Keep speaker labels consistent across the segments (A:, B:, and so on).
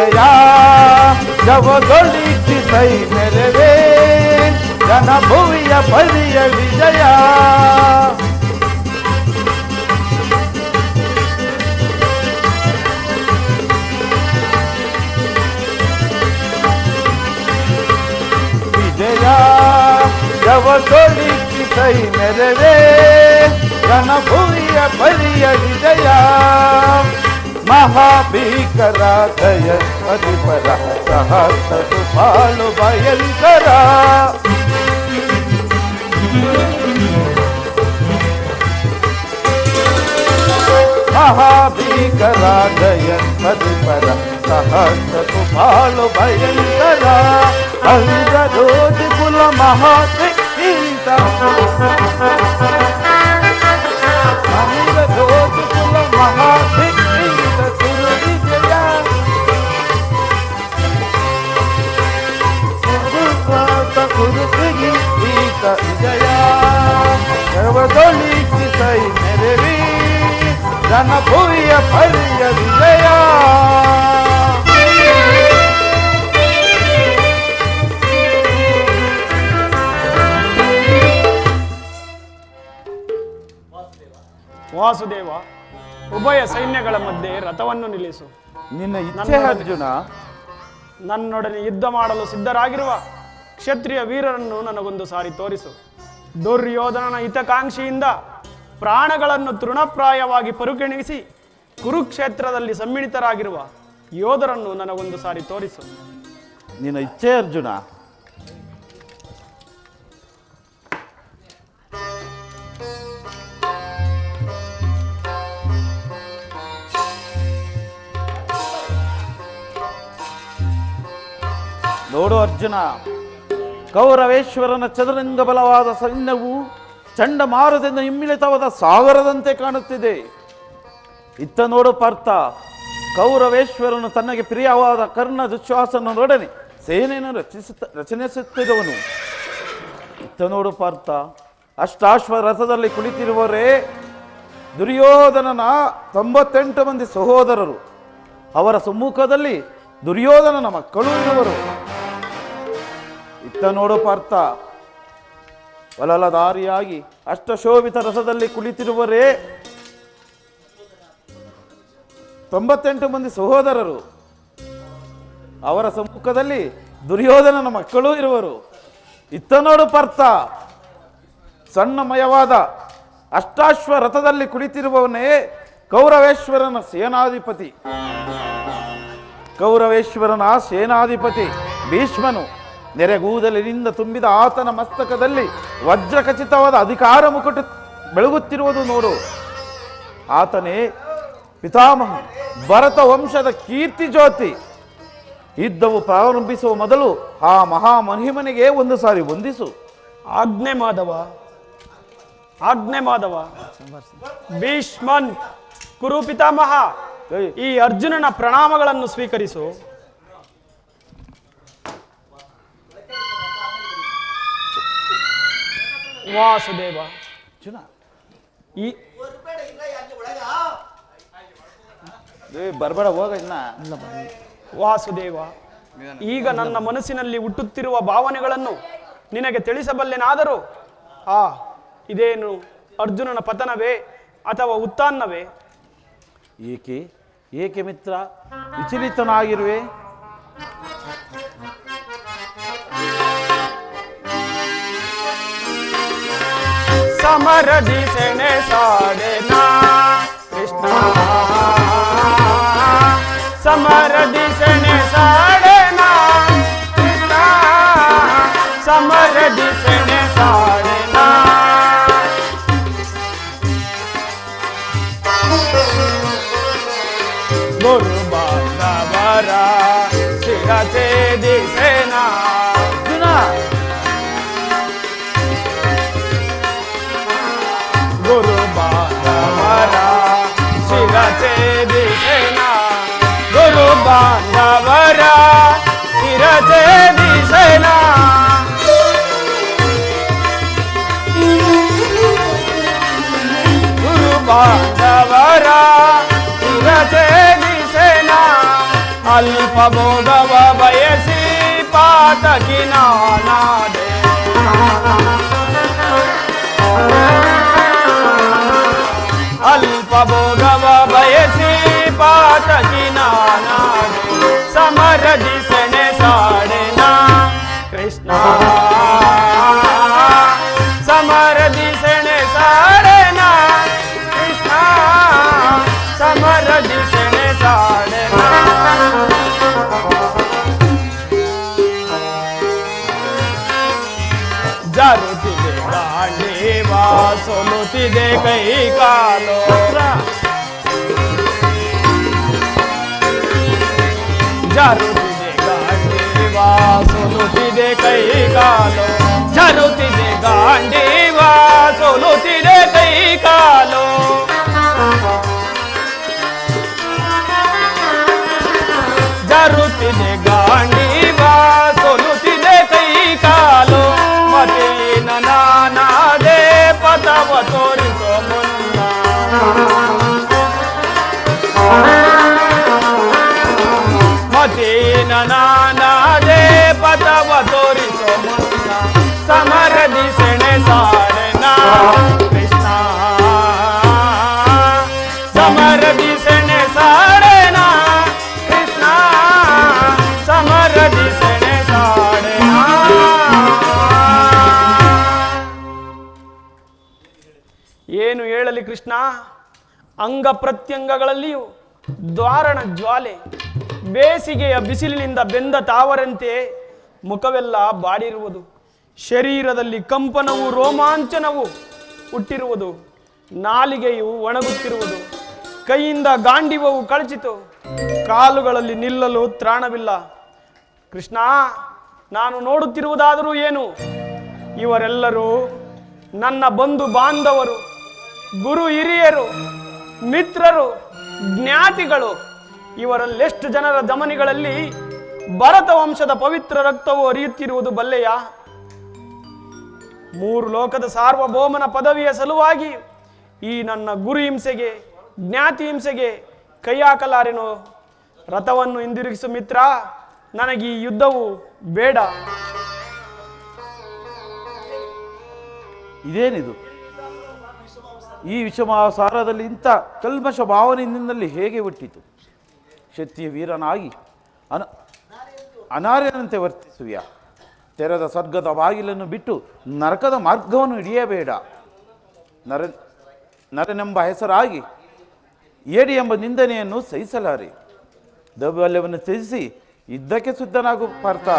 A: ವಿಜಯ ಜವದೊಳಿಸಿಸೈ ನೆರವೇ ಜನಭುವಿಯ ಪರಿಯ ವಿಜಯ. ವಿಜಯ ಜವದೊಳಿಸಿಸೈ ನೆರವೇ ಜನಭುವಿಯ ಪರಿಯ ವಿಜಯ. ಮಹಾಭೀಕರ ದಯ ಅಧಿಪರ ಸಹಸ್ರ ಬಾಳು ಭಯಂಕರ. ಮಹಾಭೀಕರ ದಯ ಅಧಿಪರ ಸಹಸ್ರ ಬಾಳು ಭಯಂಕರ. ಅಂಗರೋಧಿ ಕುಲ ಮಹಾಶಕ್ತಿತ ಅಂಗರೋಧಿ ಕುಲ ಮಹಾಶಕ್ತಿತ ಸುರು ವಿಜಯ. ಗುರುತಿಗಿ ಈತ ವಿಜಯ ಸರ್ವದೊಳಿಸಿಸೈ ನೆರವಿ ಜನಭುವಿಯ ಪರಿಯ ವಿಜಯ.
B: ವಾಸುದೇವ, ಉಭಯ ಸೈನ್ಯಗಳ ಮಧ್ಯೆ ರಥವನ್ನು ನಿಲ್ಲಿಸು.
A: ನಿನ್ನ ಇಚ್ಛೆ ಅರ್ಜುನ.
B: ನನ್ನೊಡನೆ ಯುದ್ಧ ಮಾಡಲು ಸಿದ್ಧರಾಗಿರುವ ಕ್ಷತ್ರಿಯ ವೀರರನ್ನು ನನಗೊಂದು ಸಾರಿ ತೋರಿಸು. ದುರ್ಯೋಧನನ ಹಿತಕಾಂಕ್ಷಿಯಿಂದ ಪ್ರಾಣಗಳನ್ನು ತೃಣಪ್ರಾಯವಾಗಿ ಪರಿಗಣಿಸಿ ಕುರುಕ್ಷೇತ್ರದಲ್ಲಿ ಸಮ್ಮಿಳಿತರಾಗಿರುವ ಯೋಧರನ್ನು ನನಗೊಂದು ಸಾರಿ ತೋರಿಸು.
A: ನಿನ್ನ ಇಚ್ಛೆ ಅರ್ಜುನ. ನೋಡು ಅರ್ಜುನ, ಕೌರವೇಶ್ವರನ ಚದುರಂಗ ಬಲವಾದ ಸೈನ್ಯವು ಚಂಡಮಾರುತದಿಂದ ಹಿಮ್ಮಿಳಿತವಾದ ಸಾಗರದಂತೆ ಕಾಣುತ್ತಿದೆ. ಇತ್ತ ನೋಡು ಪಾರ್ಥ, ಕೌರವೇಶ್ವರನು ತನಗೆ ಪ್ರಿಯವಾದ ಕರ್ಣ ದುಶ್ವಾಸನೊಡನೆ ಸೇನೆಯನ್ನು ರಚನಿಸುತ್ತಿರುವನು. ಇತ್ತ ನೋಡು ಪಾರ್ಥ, ಅಷ್ಟಾಶ್ವ ರಥದಲ್ಲಿ ಕುಳಿತಿರುವವರೇ ದುರ್ಯೋಧನನ 98 ಮಂದಿ ಸಹೋದರರು. ಅವರ ಸಮ್ಮುಖದಲ್ಲಿ ದುರ್ಯೋಧನನ ಮಕ್ಕಳು ಇರುವರು. ಇತ್ತ ನೋಡು ಪಾರ್ಥ, ವಲಲಧಾರಿಯಾಗಿ ಅಷ್ಟಶೋಭಿತ ರಥದಲ್ಲಿ ಕುಳಿತಿರುವರೇ 98 ಮಂದಿ ಸಹೋದರರು. ಅವರ ಸಮ್ಮುಖದಲ್ಲಿ ದುರ್ಯೋಧನನ ಮಕ್ಕಳು ಇರುವರು. ಇತ್ತ ನೋಡು ಪಾರ್ಥ, ಸಣ್ಣಮಯವಾದ ಅಷ್ಟಾಶ್ವ ರಥದಲ್ಲಿ ಕುಳಿತಿರುವವನೇ ಕೌರವೇಶ್ವರನ ಸೇನಾಧಿಪತಿ. ಕೌರವೇಶ್ವರನ ಸೇನಾಧಿಪತಿ ಭೀಷ್ಮನು. ನೆರೆಗೂದಲಿನಿಂದ ತುಂಬಿದ ಆತನ ಮಸ್ತಕದಲ್ಲಿ ವಜ್ರಖಚಿತವಾದ ಅಧಿಕಾರ ಮುಕುಟ ಬೆಳಗುತ್ತಿರುವುದು ನೋಡು. ಆತನೇ ಪಿತಾಮಹ ಭರತ ವಂಶದ ಕೀರ್ತಿ ಜ್ಯೋತಿ. ಯುದ್ಧವು ಪ್ರಾರಂಭಿಸುವ ಮೊದಲು ಆ ಮಹಾಮಹಿಮನಿಗೆ ಒಂದು ಸಾರಿ ವಂದಿಸು.
B: ಆಜ್ಞೆ ಮಾಧವ, ಆಜ್ಞೆ ಮಾಧವ. ಭೀಷ್ಮನ್ ಕುರು ಪಿತಾಮಹ, ಈ ಅರ್ಜುನನ ಪ್ರಣಾಮಗಳನ್ನು ಸ್ವೀಕರಿಸು. ವಾಸುದೇವ, ಈ
A: ಬರ್ಬೇಡ ಹೋಗ ಇನ್ನ.
B: ವಾಸುದೇವ, ಈಗ ನನ್ನ ಮನಸ್ಸಿನಲ್ಲಿ ಹುಟ್ಟುತ್ತಿರುವ ಭಾವನೆಗಳನ್ನು ನಿನಗೆ ತಿಳಿಸಬಲ್ಲೆನಾದರೂ ಇದೇನು ಅರ್ಜುನನ ಪತನವೇ ಅಥವಾ ಉತ್ಥಾನವೇ?
A: ಏಕೆ ಏಕೆ ಮಿತ್ರ ವಿಚಲಿತನಾಗಿರುವೆ?
B: ಸಮರದಿ ಸೆಣೆ ಸಾಡೆನಾ ಕೃಷ್ಣ, ಸಮರದಿ ಸೆಣೆ ಸಾಡೆನಾ ಕೃಷ್ಣ, ಸಮರದಿ ಸೆಣೆ ಸಾಡೆನಾ. ಗುರು ಬಾಂಧವರ ಶಿರಛೇದಿಸೇನಾ
A: ಅರ್ಜುನ.
B: ಗುರು ಬಾಂಧವರ ಶಿರಛೇದಿಸೇನಾ, ಗುರು ಬಾಂಧವರ ಶಿರಛೇದಿಸೇನಾ. ಗುರು ಬಾಂಧವರ ಶಿರಛೇದಿಸೇನಾ, ಅಲ್ಪ ಭೋಗವ ಬಯಸಿ ಪಾತಕಿ ನಾನಾದೆ. ಅಲ್ಪ ಭೋಗವ ಬಯಸಿ ಪಾತಕಿ ನಾನಾದೆ. ಸಮರದಿ ಸೆಣೆ ಸಾಡೆನ ಕೃಷ್ಣ, ಸಮರದಿ ಸೆಣೆ ಸಾಡೆನ ಕೃಷ್ಣ, ಸಮರದಿ ಸೆಣೆ ಸಾಡೆನ. ಜಾರುತ್ತಿದೆ ಗಾಂಡೀವ ಸೋಲುತ್ತಿದೆ ಕೈ ಕಾಲು. ಜಾರುತ್ತಿದೆ ಗಾಂಡೀವ ಸೋಲುತ್ತಿದೆ ಕೈ ಕಾಲು. ಜಾರುತ್ತಿದೆ ಗಾಂಡೀವ ಸೋಲುತ್ತಿದೆ ಕೈ ಕಾಲು. ಜಾರುತ್ತಿದೆ ಗಾಂಡೀವ ಸೋಲುತ್ತಿದೆ ಕೈ ಕಾಲು. ಮತೇನ ನಾನಾದೆ ಪಥವ ತೋರಿಸೋ ಮುನ್ನ. ಮತೇನ ನಾನಾದೆ ಪಥವ ತೋರಿಸೋ ಮುನ್ನ. ಸಮರದಿ ಸೆಣೆ ಸಾಡೆನ ಕೃಷ್ಣ, ಸಮರದಿ ಸೆಣೆ ಸಾಡೆನ ಕೃಷ್ಣ, ಸಮರದಿ ಸೆಣೆ ಸಾಡೆನ. ಏನು ಹೇಳಲಿ ಕೃಷ್ಣ, ಅಂಗ ಪ್ರತ್ಯಂಗಗಳಲ್ಲಿಯೂ ದ್ವಾರಣ ಜ್ವಾಲೆ, ಬೇಸಿಗೆಯ ಬಿಸಿಲಿನಿಂದ ಬೆಂದ ತಾವರಂತೆ ಮುಖವೆಲ್ಲ ಬಾಡಿರುವುದು. ಶರೀರದಲ್ಲಿ ಕಂಪನವು ರೋಮಾಂಚನವು ಹುಟ್ಟಿರುವುದು. ನಾಲಿಗೆಯು ಒಣಗುತ್ತಿರುವುದು. ಕೈಯಿಂದ ಗಾಂಡಿವವು ಕಳಚಿತು. ಕಾಲುಗಳಲ್ಲಿ ನಿಲ್ಲಲು ತ್ರಾಣವಿಲ್ಲ. ಕೃಷ್ಣ, ನಾನು ನೋಡುತ್ತಿರುವುದಾದರೂ ಏನು? ಇವರೆಲ್ಲರೂ ನನ್ನ ಬಂಧು ಬಾಂಧವರು, ಗುರು ಹಿರಿಯರು, ಮಿತ್ರರು, ಜ್ಞಾತಿಗಳು. ಇವರಲ್ಲೆಷ್ಟು ಜನರ ಧಮನಿಗಳಲ್ಲಿ ಭರತ ವಂಶದ ಪವಿತ್ರ ರಕ್ತವು ಹರಿಯುತ್ತಿರುವುದು ಬಲ್ಲೆಯ? 3 ಲೋಕದ ಸಾರ್ವಭೌಮನ ಪದವಿಯ ಸಲುವಾಗಿ ಈ ನನ್ನ ಗುರು ಹಿಂಸೆಗೆ, ಜ್ಞಾತಿ ಹಿಂಸೆಗೆ ಕೈ ಹಾಕಲಾರೆನು. ರಥವನ್ನು ಹಿಂದಿರುಗಿಸು ಮಿತ್ರ, ನನಗೆ ಈ ಯುದ್ಧವು ಬೇಡ.
A: ಇದೇನಿದು? ಈ ವಿಷಮಾಸಾರದಲ್ಲಿ ಇಂಥ ಕಲ್ಮಶ ಭಾವನೆಯಿಂದಲೇ ಹೇಗೆ ಹುಟ್ಟಿತು? ಕ್ಷತ್ರಿಯ ವೀರನಾಗಿ ಅನಾರ್ಯನಂತೆ ವರ್ತಿಸುವಿಯಾ? ತೆರೆದ ಸ್ವರ್ಗದ ಬಾಗಿಲನ್ನು ಬಿಟ್ಟು ನರಕದ ಮಾರ್ಗವನ್ನು ಹಿಡಿಯಬೇಡ. ನರನೆಂಬ ಹೆಸರಾಗಿ ಏಡಿ ಎಂಬ ನಿಂದನೆಯನ್ನು ಸಹಿಸಲಾರೆ. ದೌರ್ಬಲ್ಯವನ್ನು ತ್ಯಜಿಸಿ ಯುದ್ಧಕ್ಕೆ ಸಿದ್ಧನಾಗು ಪಾರ್ಥ.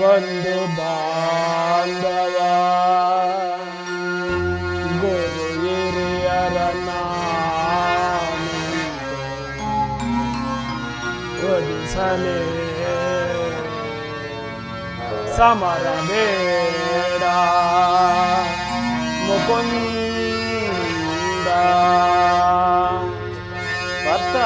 B: ಬಂಧು ಬಾಂಧವ ಗುರು ಹಿರಿಯರನ್ನ ಒದಿಸಲೇ ಸಮರ ಬೇಡ ಮುಕುಂದ.
A: ಪಾರ್ಥ,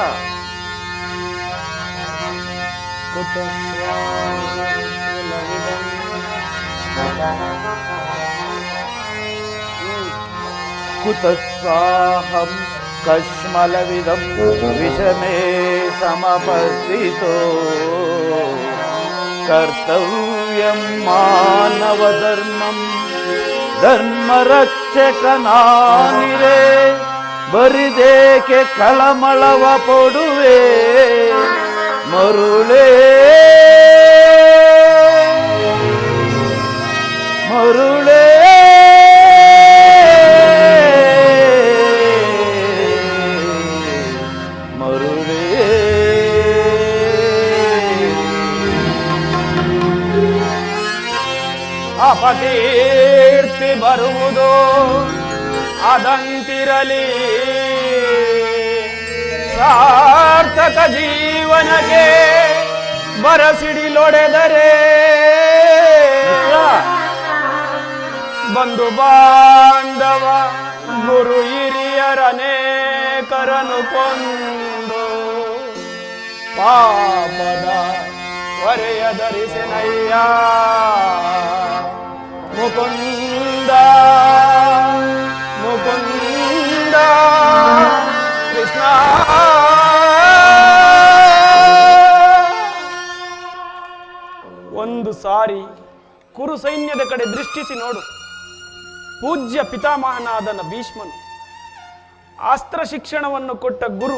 A: ಕುತಸ್ಸಾಹಂ ಕಶ್ಮಲವಿದಂ ವಿಷಮೇ ಸಮಪಸ್ಥಿತೋ ಕರ್ತವ್ಯಂ ಮಾನವಧರ್ಮಂ ಧರ್ಮರಕ್ಷಕನಾನಿರೇ ಬರಿದೇಕೆ ಕಳಮಳವ ಪೊಡುವೆ ಮರುಳೇ ಮರುಳೇ ಮರುಳೇ.
B: ಅಪಕೀರ್ತಿ ಬರುವುದು ಅದಂತಿರಲಿ, ಸಾರ್ಥಕ ಜೀವನಕ್ಕೆ ಬರಸಿಡಿಲೊಡೆದರೆ ಬಂಧು ಬಾಂಧವ ಗುರು ಹಿರಿಯರನೇಕರನು ಕೊಂದು ಪಾಪದ ಹೊರೆಯ ಧರಿಸೆನಯ್ಯ ಮುಕುಂದ ಮುಕುಂದ ಕೃಷ್ಣ. ಬಾರಿ ಕುರು ಸೈನ್ಯದ ಕಡೆ ದೃಷ್ಟಿಸಿ ನೋಡು. ಪೂಜ್ಯ ಪಿತಾಮಹನಾದನ ಭೀಷ್ಮನು, ಅಸ್ತ್ರ ಶಿಕ್ಷಣವನ್ನು ಕೊಟ್ಟ ಗುರು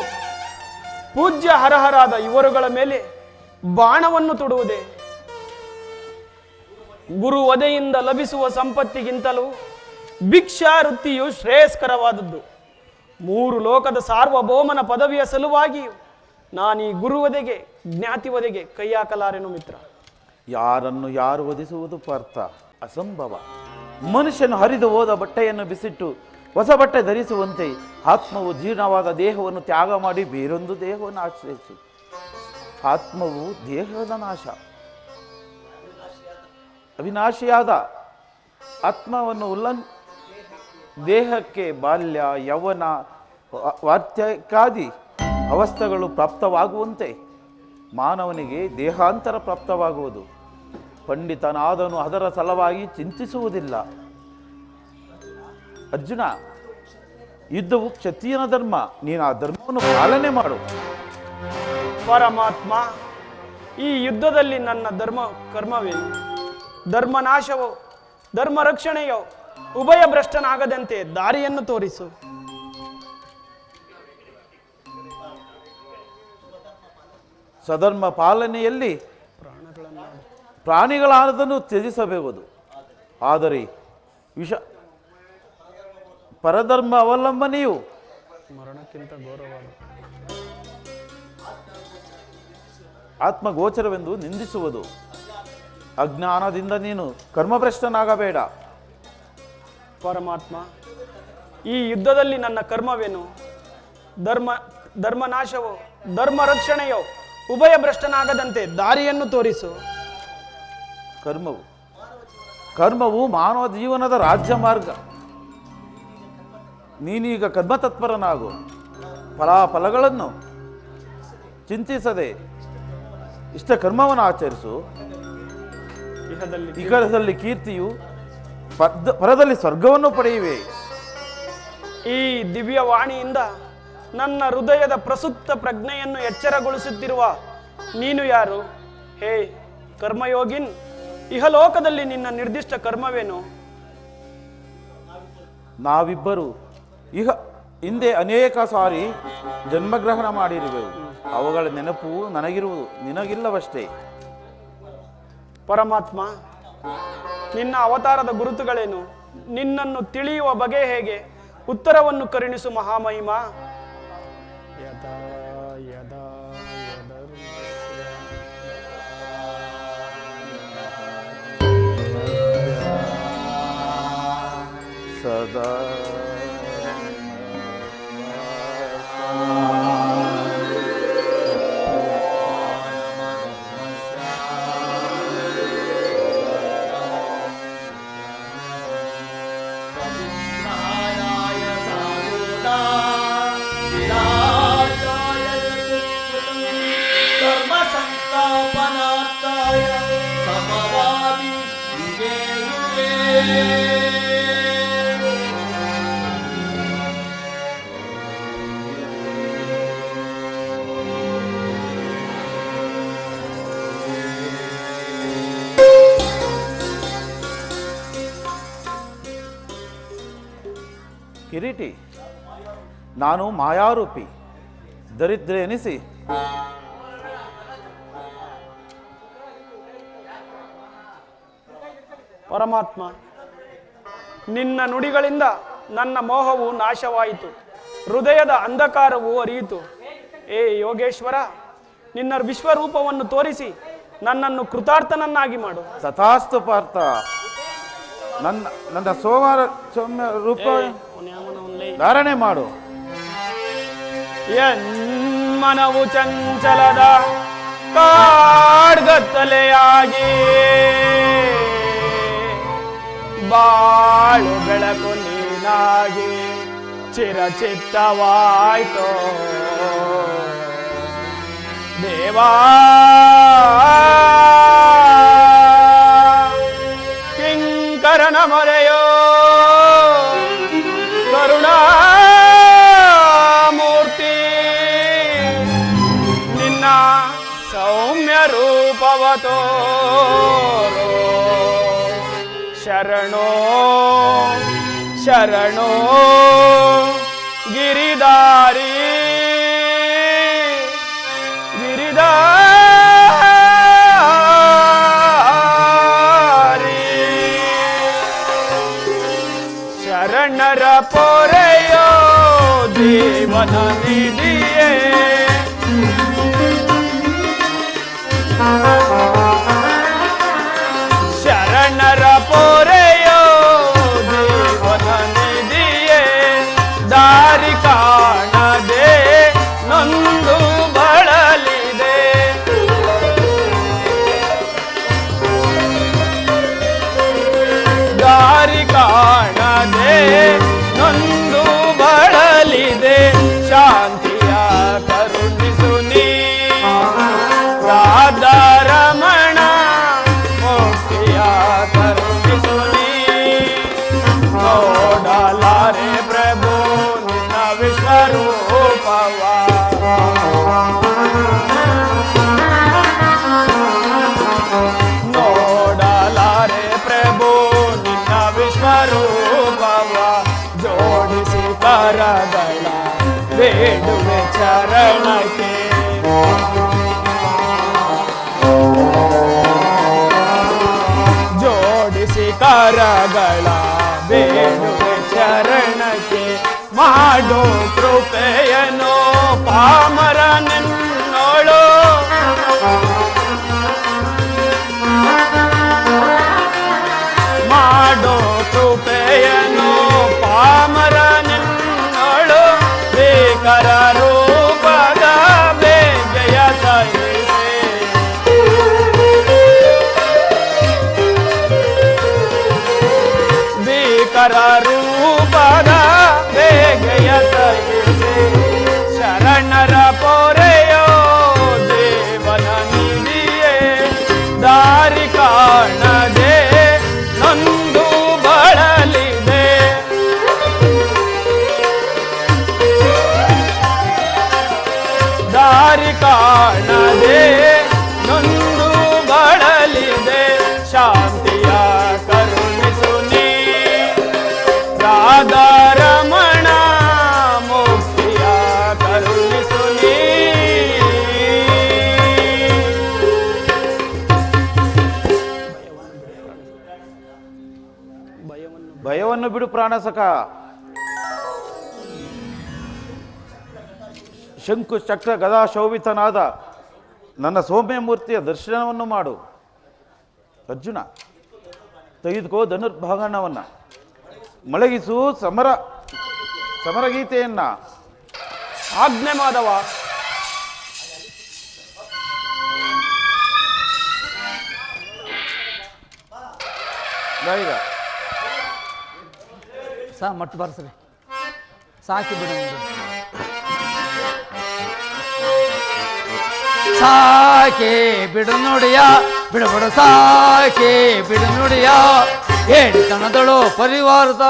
B: ಪೂಜ್ಯ ಹರಹರಾದ ಇವರುಗಳ ಮೇಲೆ ಬಾಣವನ್ನು ತೊಡುವುದೇ? ಗುರು ವಧೆಯಿಂದ ಲಭಿಸುವ ಸಂಪತ್ತಿಗಿಂತಲೂ ಭಿಕ್ಷಾ ವೃತ್ತಿಯು ಶ್ರೇಯಸ್ಕರವಾದದ್ದು. 3 ಲೋಕದ ಸಾರ್ವಭೌಮನ ಪದವಿಯ ಸಲುವಾಗಿ ನಾನೀ ಗುರುವದೆಗೆ ಜ್ಞಾತಿವದೆಗೆ ಕೈ ಹಾಕಲಾರೆನು ಮಿತ್ರ.
A: ಯಾರನ್ನು ಯಾರು ವಧಿಸುವುದು ಪಾರ್ಥ ಅಸಂಭವ. ಮನುಷ್ಯನು ಹರಿದು ಹೋದ ಬಟ್ಟೆಯನ್ನು ಬಿಸಿಟ್ಟು ಹೊಸ ಬಟ್ಟೆ ಧರಿಸುವಂತೆ ಆತ್ಮವು ಜೀರ್ಣವಾದ ದೇಹವನ್ನು ತ್ಯಾಗ ಮಾಡಿ ಬೇರೊಂದು ದೇಹವನ್ನು ಆಶ್ರಯಿಸು. ಆತ್ಮವು ದೇಹದ ನಾಶ. ಅವಿನಾಶಿಯಾದ ಆತ್ಮವನ್ನು ದೇಹಕ್ಕೆ ಬಾಲ್ಯ, ಯೌವನ, ವಾರ್ಧಕ್ಯಾದಿ ಅವಸ್ಥೆಗಳು ಪ್ರಾಪ್ತವಾಗುವಂತೆ ಮಾನವನಿಗೆ ದೇಹಾಂತರ ಪ್ರಾಪ್ತವಾಗುವುದು. ಪಂಡಿತನಾದನು ಅದರ ಸಲುವಾಗಿ ಚಿಂತಿಸುವುದಿಲ್ಲ. ಅರ್ಜುನ, ಯುದ್ಧವು ಕ್ಷತ್ರಿಯನ ಧರ್ಮ. ನೀನು ಆ ಧರ್ಮವನ್ನು ಪಾಲನೆ ಮಾಡು.
B: ಪರಮಾತ್ಮ, ಈ ಯುದ್ಧದಲ್ಲಿ ನನ್ನ ಧರ್ಮ ಕರ್ಮವೇನು? ಧರ್ಮನಾಶವೋ ಧರ್ಮ ರಕ್ಷಣೆಯೋ ಉಭಯ ಭ್ರಷ್ಟನಾಗದಂತೆ ದಾರಿಯನ್ನು ತೋರಿಸು.
A: ಸಧರ್ಮ ಪಾಲನೆಯಲ್ಲಿ ಪ್ರಾಣಿಗಳಾದನ್ನು ತ್ಯಜಿಸಬಹುದು. ಆದರೆ ಪರಧರ್ಮ ಅವಲಂಬನೆಯು
B: ಮರಣಕ್ಕಿಂತ ಘೋರವಾದ
A: ಆತ್ಮಗೋಚರವೆಂದು ನಿಂದಿಸುವುದು. ಅಜ್ಞಾನದಿಂದ ನೀನು ಕರ್ಮಭ್ರಷ್ಟನಾಗಬೇಡ.
B: ಪರಮಾತ್ಮ, ಈ ಯುದ್ಧದಲ್ಲಿ ನನ್ನ ಕರ್ಮವೇನು? ಧರ್ಮನಾಶವೋ ಧರ್ಮ ರಕ್ಷಣೆಯೋ ಉಭಯ ಭ್ರಷ್ಟನಾಗದಂತೆ ದಾರಿಯನ್ನು ತೋರಿಸು.
A: ಕರ್ಮವು ಮಾನವ ಜೀವನದ ರಾಜ್ಯ ಮಾರ್ಗ. ನೀನೀಗ ಕರ್ಮತತ್ಪರನಾಗು. ಫಲಾಫಲಗಳನ್ನು ಚಿಂತಿಸದೆ ಇಷ್ಟ ಕರ್ಮವನ್ನು ಆಚರಿಸು. ಇಹದಲ್ಲಿ ಕೀರ್ತಿಯು, ಪರದಲ್ಲಿ ಸ್ವರ್ಗವನ್ನು ಪಡೆಯುವೆ.
B: ಈ ದಿವ್ಯ ವಾಣಿಯಿಂದ ನನ್ನ ಹೃದಯದ ಪ್ರಸುಪ್ತ ಪ್ರಜ್ಞೆಯನ್ನು ಎಚ್ಚರಗೊಳಿಸುತ್ತಿರುವ ನೀನು ಯಾರು? ಹೇ ಕರ್ಮಯೋಗಿನ್, ಇಹಲೋಕದಲ್ಲಿ ನಿನ್ನ ನಿರ್ದಿಷ್ಟ ಕರ್ಮವೇನು?
A: ನಾವಿಬ್ಬರು ಹಿಂದೆ ಅನೇಕ ಸಾರಿ ಜನ್ಮಗ್ರಹಣ ಮಾಡಿರುವೆವು. ಅವುಗಳ ನೆನಪು ನನಗಿರುವುದು, ನಿನಗಿಲ್ಲವಷ್ಟೇ.
B: ಪರಮಾತ್ಮ, ನಿನ್ನ ಅವತಾರದ ಗುರುತುಗಳೇನು? ನಿನ್ನನ್ನು ತಿಳಿಯುವ ಬಗೆ ಹೇಗೆ? ಉತ್ತರವನ್ನು ಕರುಣಿಸು ಮಹಾಮಹಿಮ.
A: ಸದಾ ಕಿರೀಟಿ, ನಾನು ಮಾಯಾರೂಪಿ ದರಿದ್ರೆ ಎನಿಸಿ
B: ಪರಮಾತ್ಮ, ನಿನ್ನ ನುಡಿಗಳಿಂದ ನನ್ನ ಮೋಹವು ನಾಶವಾಯಿತು, ಹೃದಯದ ಅಂಧಕಾರವು ಅರಿಯಿತು. ಏ ಯೋಗೇಶ್ವರ, ನಿನ್ನ ವಿಶ್ವರೂಪವನ್ನು ತೋರಿಸಿ ನನ್ನನ್ನು ಕೃತಾರ್ಥನನ್ನಾಗಿ ಮಾಡು.
A: ತಥಾಸ್ತು ಪಾರ್ಥ. ನನ್ನ ಸೌಮ್ಯ ರೂಪ ಧಾರಣೆ ಮಾಡು.
B: ಮನವು ಚಂಚಲದ ಕಾಡ್ಗತ್ತಲೆಯಾಗಿ ಬಾಳು ಬೆಳಕು ನೀನಾಗಿ ಚಿರಚಿತ್ತವಾಯ್ತೋ ದೇವಾ. ಕಿಂಕರನ ಮೊರೆಯೋ ಕರುಣಾಮೂರ್ತಿ, ನಿನ್ನ ಸೌಮ್ಯ ರೂಪವತೋ ಶರಣೋ ಶರಣೋ ಗಿರಿದಾರಿ ಗಿರಿದಾರಿ ಶರಣರ ಪೊರೆಯೋ ಜೀವನ ನಿಧಿಯೇ ಶರಣರ ಪೊರೆಯೋ ಜೀವನ ನಿಧಿಯೇ ದಾರಿ ಕಾಣದೆ ನೊಂದು ಬಳಲಿದೆ ದಾರಿ ಕಾಣದೆ ನೊಂದು ಬಳಲಿದೆ ಶಾಂತಿಯ ಕರುಣಿಸು ನೀ ರಾಧಾರಮಣ ಮುಕ್ತಿಯ ಕರುಣಿಸು ನೀ ನೋಡಲಾರೆ ಪ್ರಭು ನಿನ್ನ ವಿಶ್ವರೂಪವ ನೋಡಲಾರೆ ಪ್ರಭು ನಿನ್ನ ವಿಶ್ವರೂಪವ ಜೋಡಿಸಿ ಕರಗಳ ಬೇಡುವೆ ಚರಣಕ್ಕೆ ಜೋಡಿಸಿ ಕರಗಳ ಬೇಡುವೆ ಚರಣಕ್ಕೆ ಮಾಡೋ ಕೃಪೆಯನು ಪಾಮರ ನಿನ್ನೋಳು ಮಾಡೋ ಕೃಪೆಯನು ಪಾಮರ ನಿನ್ನೋಳು ಬೇಕರ ರೂಪದ ಬೇಗೆಯ ಸಹಿಸೆ ಬೇಕರ ರೂಪದ ಬೇಗೆಯ ಸಹಿಸೆ ಶರಣರ ಪೊರೆಯೋ ದೇವನ ನಿಧಿಯೇ ದಾರಿ ಕಾಣದೆ ನೊಂದು ಬಳಲಿದೆ ದಾರಿ ಕಾಣದೆ ನೊಂದು ಬಳಲಿದೆ ಶಾಂತಿಯ ಕರುಣಿಸು ನೀ ರಾಧಾರಮಣ ಮುಕ್ತಿಯ ಕರುಣಿಸು ನೀ
A: ಭಯವನ್ನು ಬಿಡು ಪ್ರಾಣಸಖ. ಶಂಕು ಚಕ್ರ ಗದಾ ಶೋಭಿತನಾದ ನನ್ನ ಸೌಮ್ಯ ಮೂರ್ತಿಯ ದರ್ಶನವನ್ನು ಮಾಡು. ಅರ್ಜುನ, ತೆಗೆದುಕೋ ಧನುರ್ಭಾಗಣವನ್ನ, ಮೊಳಗಿಸು ಸಮರಗೀತೆಯನ್ನ.
B: ಆಜ್ಞೆ ಮಾಧವ.
A: ಈಗ
C: ಮಟ್ಟು ಬರ್ಸ್ರಿ, ಸಾಕಿ ಬಿಡು. ಸಾಕೆ ಬಿಡು ನುಡಿಯ ಬಿಡುಬಿಡು ಸಾಕೆ ಬಿಡು ನುಡಿಯ ಹೇಳಿತನದಳು ಪರಿವಾರದ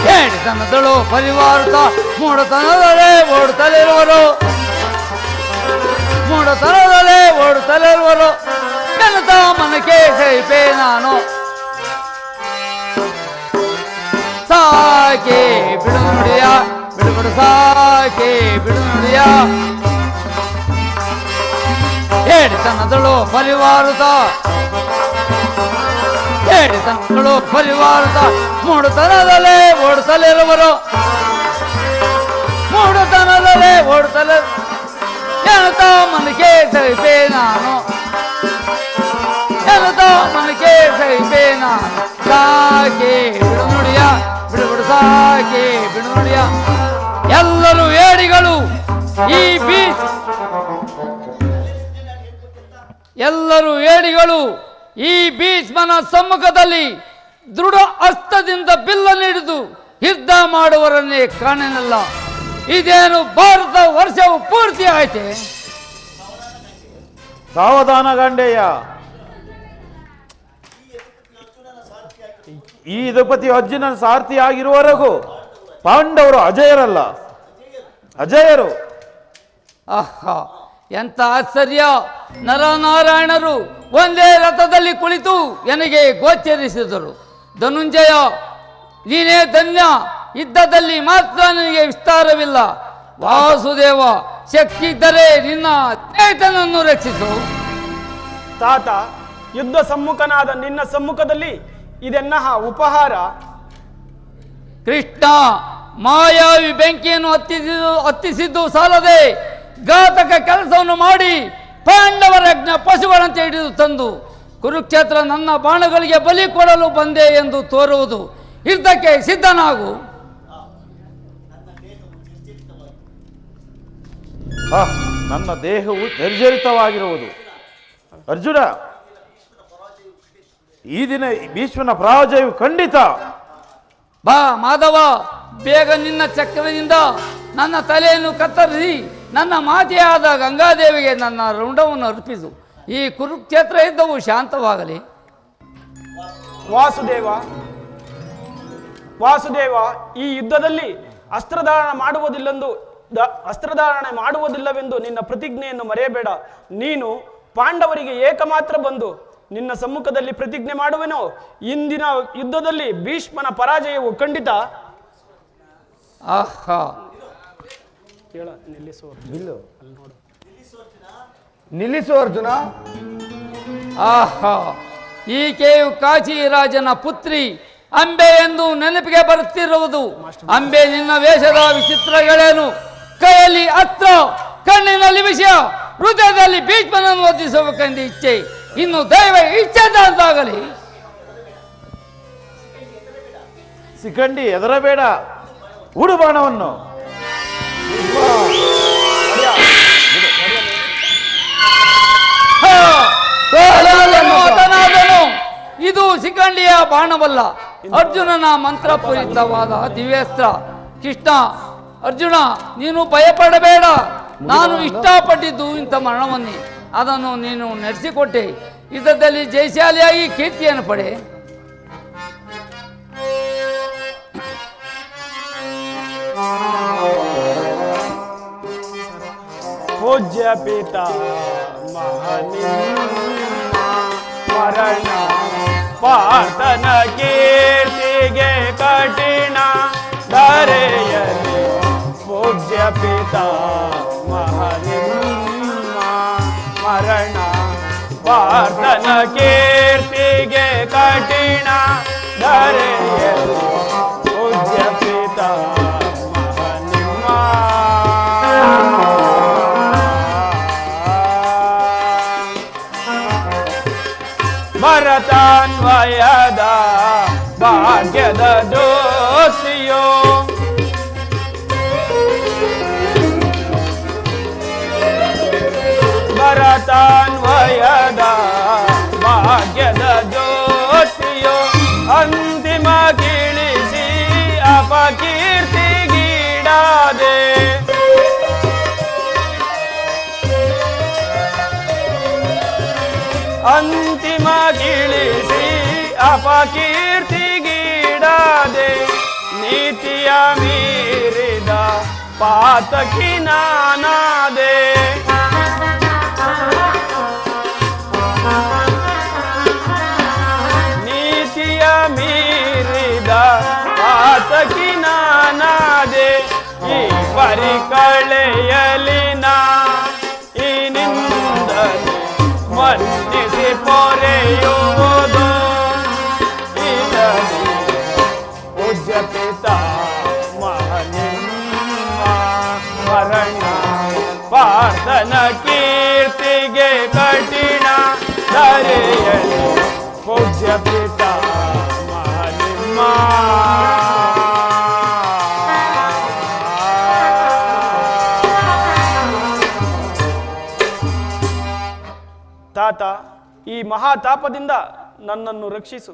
C: ಹೇಳಿತನದಳು ಪರಿವಾರದ ಮೂಡತನದಲ್ಲೇ ಓಡುತ್ತಲಿರುವರು ಮೂಡತನದಲ್ಲೇ ಓಡುತ್ತಲಿರುವರು ಕನತ ಮನಕ್ಕೆ ಸೈಪೆ ನಾನು ಸಾಕೆ ಬಿಡು ನುಡಿಯ ಬಿಡುಬಿಡು ಸಾಕೆ ಬಿಡು ನುಡಿಯ ಹೇಳಿತನದಳು ಪರಿವಾರದ ಹೇಳಿತನದಳು ಪರಿವಾರದ ಮೂಡುತನದಲ್ಲೇ ಓಡುತ್ತಲಿರುವರು ಮೂಡುತನದಲ್ಲೇ ಓಡುತ್ತಲೇ ಏನತ ಮನಕ್ಕೆ ಸೈಪೆ ನಾನು ಏನತ ಮನಕ್ಕೆ ಸೈಪೆ ನಾನು ಸಾಕೆ ಬಿಡು ನುಡಿಯ ಬಿಡುಬಿಡು ಸಾಕೆ ಬಿಡು ನುಡಿಯ ಎಲ್ಲರೂ ಏಡಿಗಳು ಈ ಬೀಚ್ ಎಲ್ಲರೂ ಏಡಿಗಳು ಈ ಭೀಷ್ಮನ ಸಮ್ಮುಖದಲ್ಲಿ ದೃಢ ಹಸ್ತದಿಂದ ಬಿಲ್ಲನ್ನು ಹಿಡಿದು ಯುದ್ಧ ಮಾಡುವರನ್ನೇ ಕಾಣೆನಲ್ಲ. ಇದೇನು ಭಾರತ ವರ್ಷವು ಪೂರ್ತಿ ಆಯ್ತೆ.
A: ಸಾವಧಾನ ಗಂಡೆಯ, ಈ ದ್ರೌಪದಿ ಅರ್ಜುನನ ಸಾರಥಿ ಆಗಿರುವವರೆಗೂ ಪಾಂಡವರು ಅಜಯರಲ್ಲ, ಅಜಯರು.
C: ಆಹಾ, ಎಂಥ ಆಶ್ಚರ್ಯ! ನರನಾರಾಯಣರು ಒಂದೇ ರಥದಲ್ಲಿ ಕುಳಿತು ನನಗೆ ಗೋಚರಿಸಿದರು. ಧನುಂಜಯ, ನೀನೇ ಧನ್ಯ. ಯುದ್ಧದಲ್ಲಿ ಮಾತ್ರ ನನಗೆ ವಿಸ್ತಾರವಿಲ್ಲ. ವಾಸುದೇವ, ಶಕ್ತಿ ಇದ್ದರೆ ನಿನ್ನ ಸ್ನೇಹಿತನನ್ನು ರಕ್ಷಿಸು.
B: ತಾತ, ಯುದ್ಧ ಸಮ್ಮುಖನಾದ ನಿನ್ನ ಸಮ್ಮುಖದಲ್ಲಿ ಇದೆನ್ನಹ ಉಪಹಾರ.
C: ಕೃಷ್ಣ, ಮಾಯಾವಿ ಬೆಂಕಿಯನ್ನು ಹತ್ತಿಸಿದ್ದು ಸಾಲದೆ ಘಾತಕ ಕೆಲಸವನ್ನು ಮಾಡಿ ಪಾಂಡವರ ಯಜ್ಞ ಪಶುಗಳಂತೆ ಹಿಡಿದು ತಂದು ಕುರುಕ್ಷೇತ್ರ ನನ್ನ ಬಾಣಗಳಿಗೆ ಬಲಿ ಕೊಡಲು ಬಂದೆ ಎಂದು ತೋರುವುದು. ಯುದ್ಧಕ್ಕೆ ಸಿದ್ಧನಾಗು.
A: ನನ್ನ ದೇಹವು ನಿರ್ಜರಿತವಾಗಿರುವುದು. ಅರ್ಜುನ, ಈ ದಿನ ಭೀಷ್ಮನ ಪರಾಜಯವು ಖಂಡಿತ.
C: ಬಾ ಮಾಧವ, ಬೇಗ ನಿನ್ನ ಚಕ್ರದಿಂದ ನನ್ನ ತಲೆಯನ್ನು ಕತ್ತರಿಸಿ ನನ್ನ ಮಾತೆಯಾದ ಗಂಗಾದೇವಿಗೆ ನನ್ನ ರುಂಡವನ್ನು ಅರ್ಪಿಸು. ಈ ಕುರುಕ್ಷೇತ್ರ ಯುದ್ಧವು ಶಾಂತವಾಗಲಿ.
B: ವಾಸುದೇವ, ಈ ಯುದ್ಧದಲ್ಲಿ ಅಸ್ತ್ರಧಾರಣೆ ಮಾಡುವುದಿಲ್ಲವೆಂದು ನಿನ್ನ ಪ್ರತಿಜ್ಞೆಯನ್ನು ಮರೆಯಬೇಡ. ನೀನು ಪಾಂಡವರಿಗೆ ಏಕಮಾತ್ರ ಬಂದು ನಿನ್ನ ಸಮ್ಮುಖದಲ್ಲಿ ಪ್ರತಿಜ್ಞೆ ಮಾಡುವೆನೋ, ಇಂದಿನ ಯುದ್ಧದಲ್ಲಿ ಭೀಷ್ಮನ ಪರಾಜಯವು ಖಂಡಿತ.
C: ಆಹಾ,
D: ನಿಲ್ಲಿಸು ಅರ್ಜುನ.
C: ಆಹಾ, ಈಕೆಯು ಕಾಶಿ ರಾಜನ ಪುತ್ರಿ ಅಂಬೆ ಎಂದು ನೆನಪಿಗೆ ಬರುತ್ತಿರುವುದು. ಅಂಬೆ, ನಿನ್ನ ವೇಷದ ವಿಚಿತ್ರಗಳೇನು? ಕೈಯಲ್ಲಿ ಅಸ್ತ್ರ, ಕಣ್ಣಿನಲ್ಲಿ ವಿಷಯ, ಹೃದಯದಲ್ಲಿ ಭೀಷ್ಮನನ್ನು ವಧಿಸಬೇಕೆಂದು ಇಚ್ಛೆ. ಇನ್ನು ದೈವ ಇಚ್ಛೆದಂತಾಗಲಿ.
A: ಶಿಖಂಡಿ, ಹೆದರಬೇಡ. ಹೂಡು ಬಾಣವನ್ನು.
C: ಇದು ಶಿಖಂಡಿಯ ಬಾಣವಲ್ಲ, ಅರ್ಜುನನ ಮಂತ್ರಪೂರಿತವಾದ ದಿವ್ಯಾಸ್ತ್ರ. ಕೃಷ್ಣ, ಅರ್ಜುನ, ನೀನು ಭಯಪಡಬೇಡ. ನಾನು ಇಷ್ಟಪಟ್ಟಿದ್ದು ಇಂಥ ಮರಣವನ್ನೇ. ಅದನ್ನು ನೀನು ನಡೆಸಿಕೊಟ್ಟೆ. ಯುದ್ಧದಲ್ಲಿ ಜಯಶಾಲಿಯಾಗಿ ಕೀರ್ತಿಯನ್ನು ಪಡೆ.
B: ಪೂಜ್ಯ ಪಿತಾ ಮರಣ ಪಾತನ ಕೀರ್ತಿಗೆ ಕಠಿಣ ಧರೆಯಲಿ. ಪೂಜ್ಯ ಪಿತಾ ಮರಣ ಪಾತನ ಕೀರ್ತಿಗೆ ಕಠಿಣ ಧರೆಯಲಿ. ಪೂಜ್ಯ ಪಿತಾ ಭರತಾನ್ವಯದ ಭಾಗ್ಯದ ಜ್ಯೋತಿಯೋ, ಭರತಾನ್ವಯದ ಭಾಗ್ಯದ ಜ್ಯೋತಿಯೋ, ಅಂತಿಮ ಗಿಳಿಸಿ ಅಪಕೀರ್ತಿಗೀಡಾದೆ. ಅಂತಿಮ ಗಿಳಿಸಿ ಅಪಕೀರ್ತಿಗೀಡಾದೆ. ನೀತಿಯ ಮೀರಿದ ಪಾತಕಿ ನಾನಾದೆ. ನೀತಿಯ ಮೀರಿದ ಪಾತಕಿ ನಾನಾದೆ. ಈ ಪರಿ ಕಳೆಯಲಿನ ಈ ನಿಂದನೆ ಮನ್ನಿಸಿ ಪೊರೆಯುವುದು. ಇದರಲ್ಲಿ ಪೂಜ್ಯ ಪಿತಾ ಮರಣ ಪಾರ್ಥನ ಕೀರ್ತಿಗೆ ಕಠಿಣ ಧರೆಯಲಿ. ಪೂಜ್ಯ ಪಿತಾ ತಾತ, ಈ ಮಹಾತಾಪದಿಂದ ನನ್ನನ್ನು ರಕ್ಷಿಸು.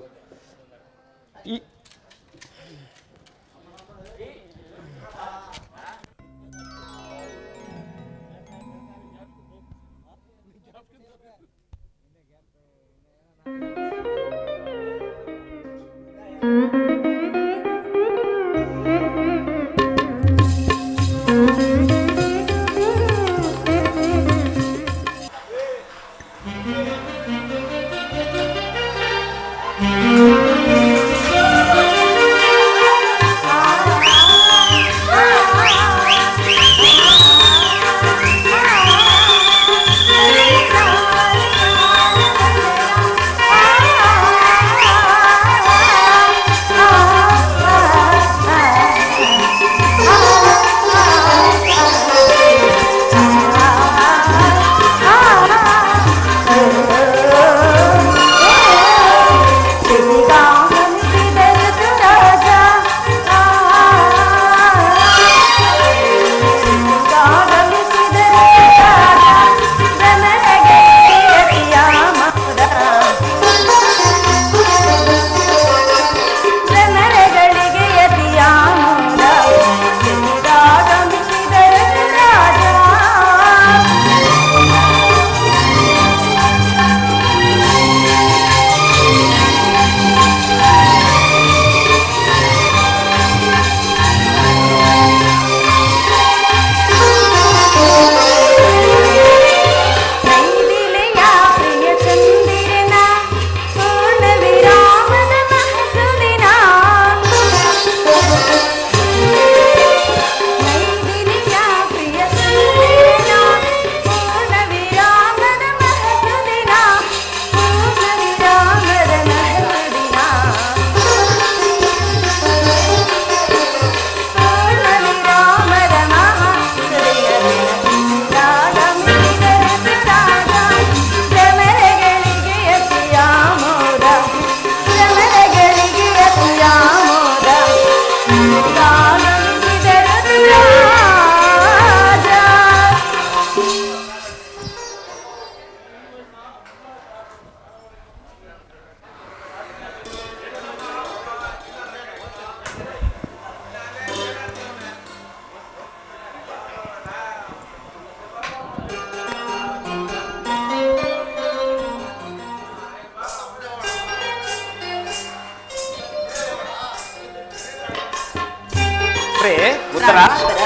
A: ಉತ್ತರ.
E: ಪ್ರಾಣೇಶ್ವರ,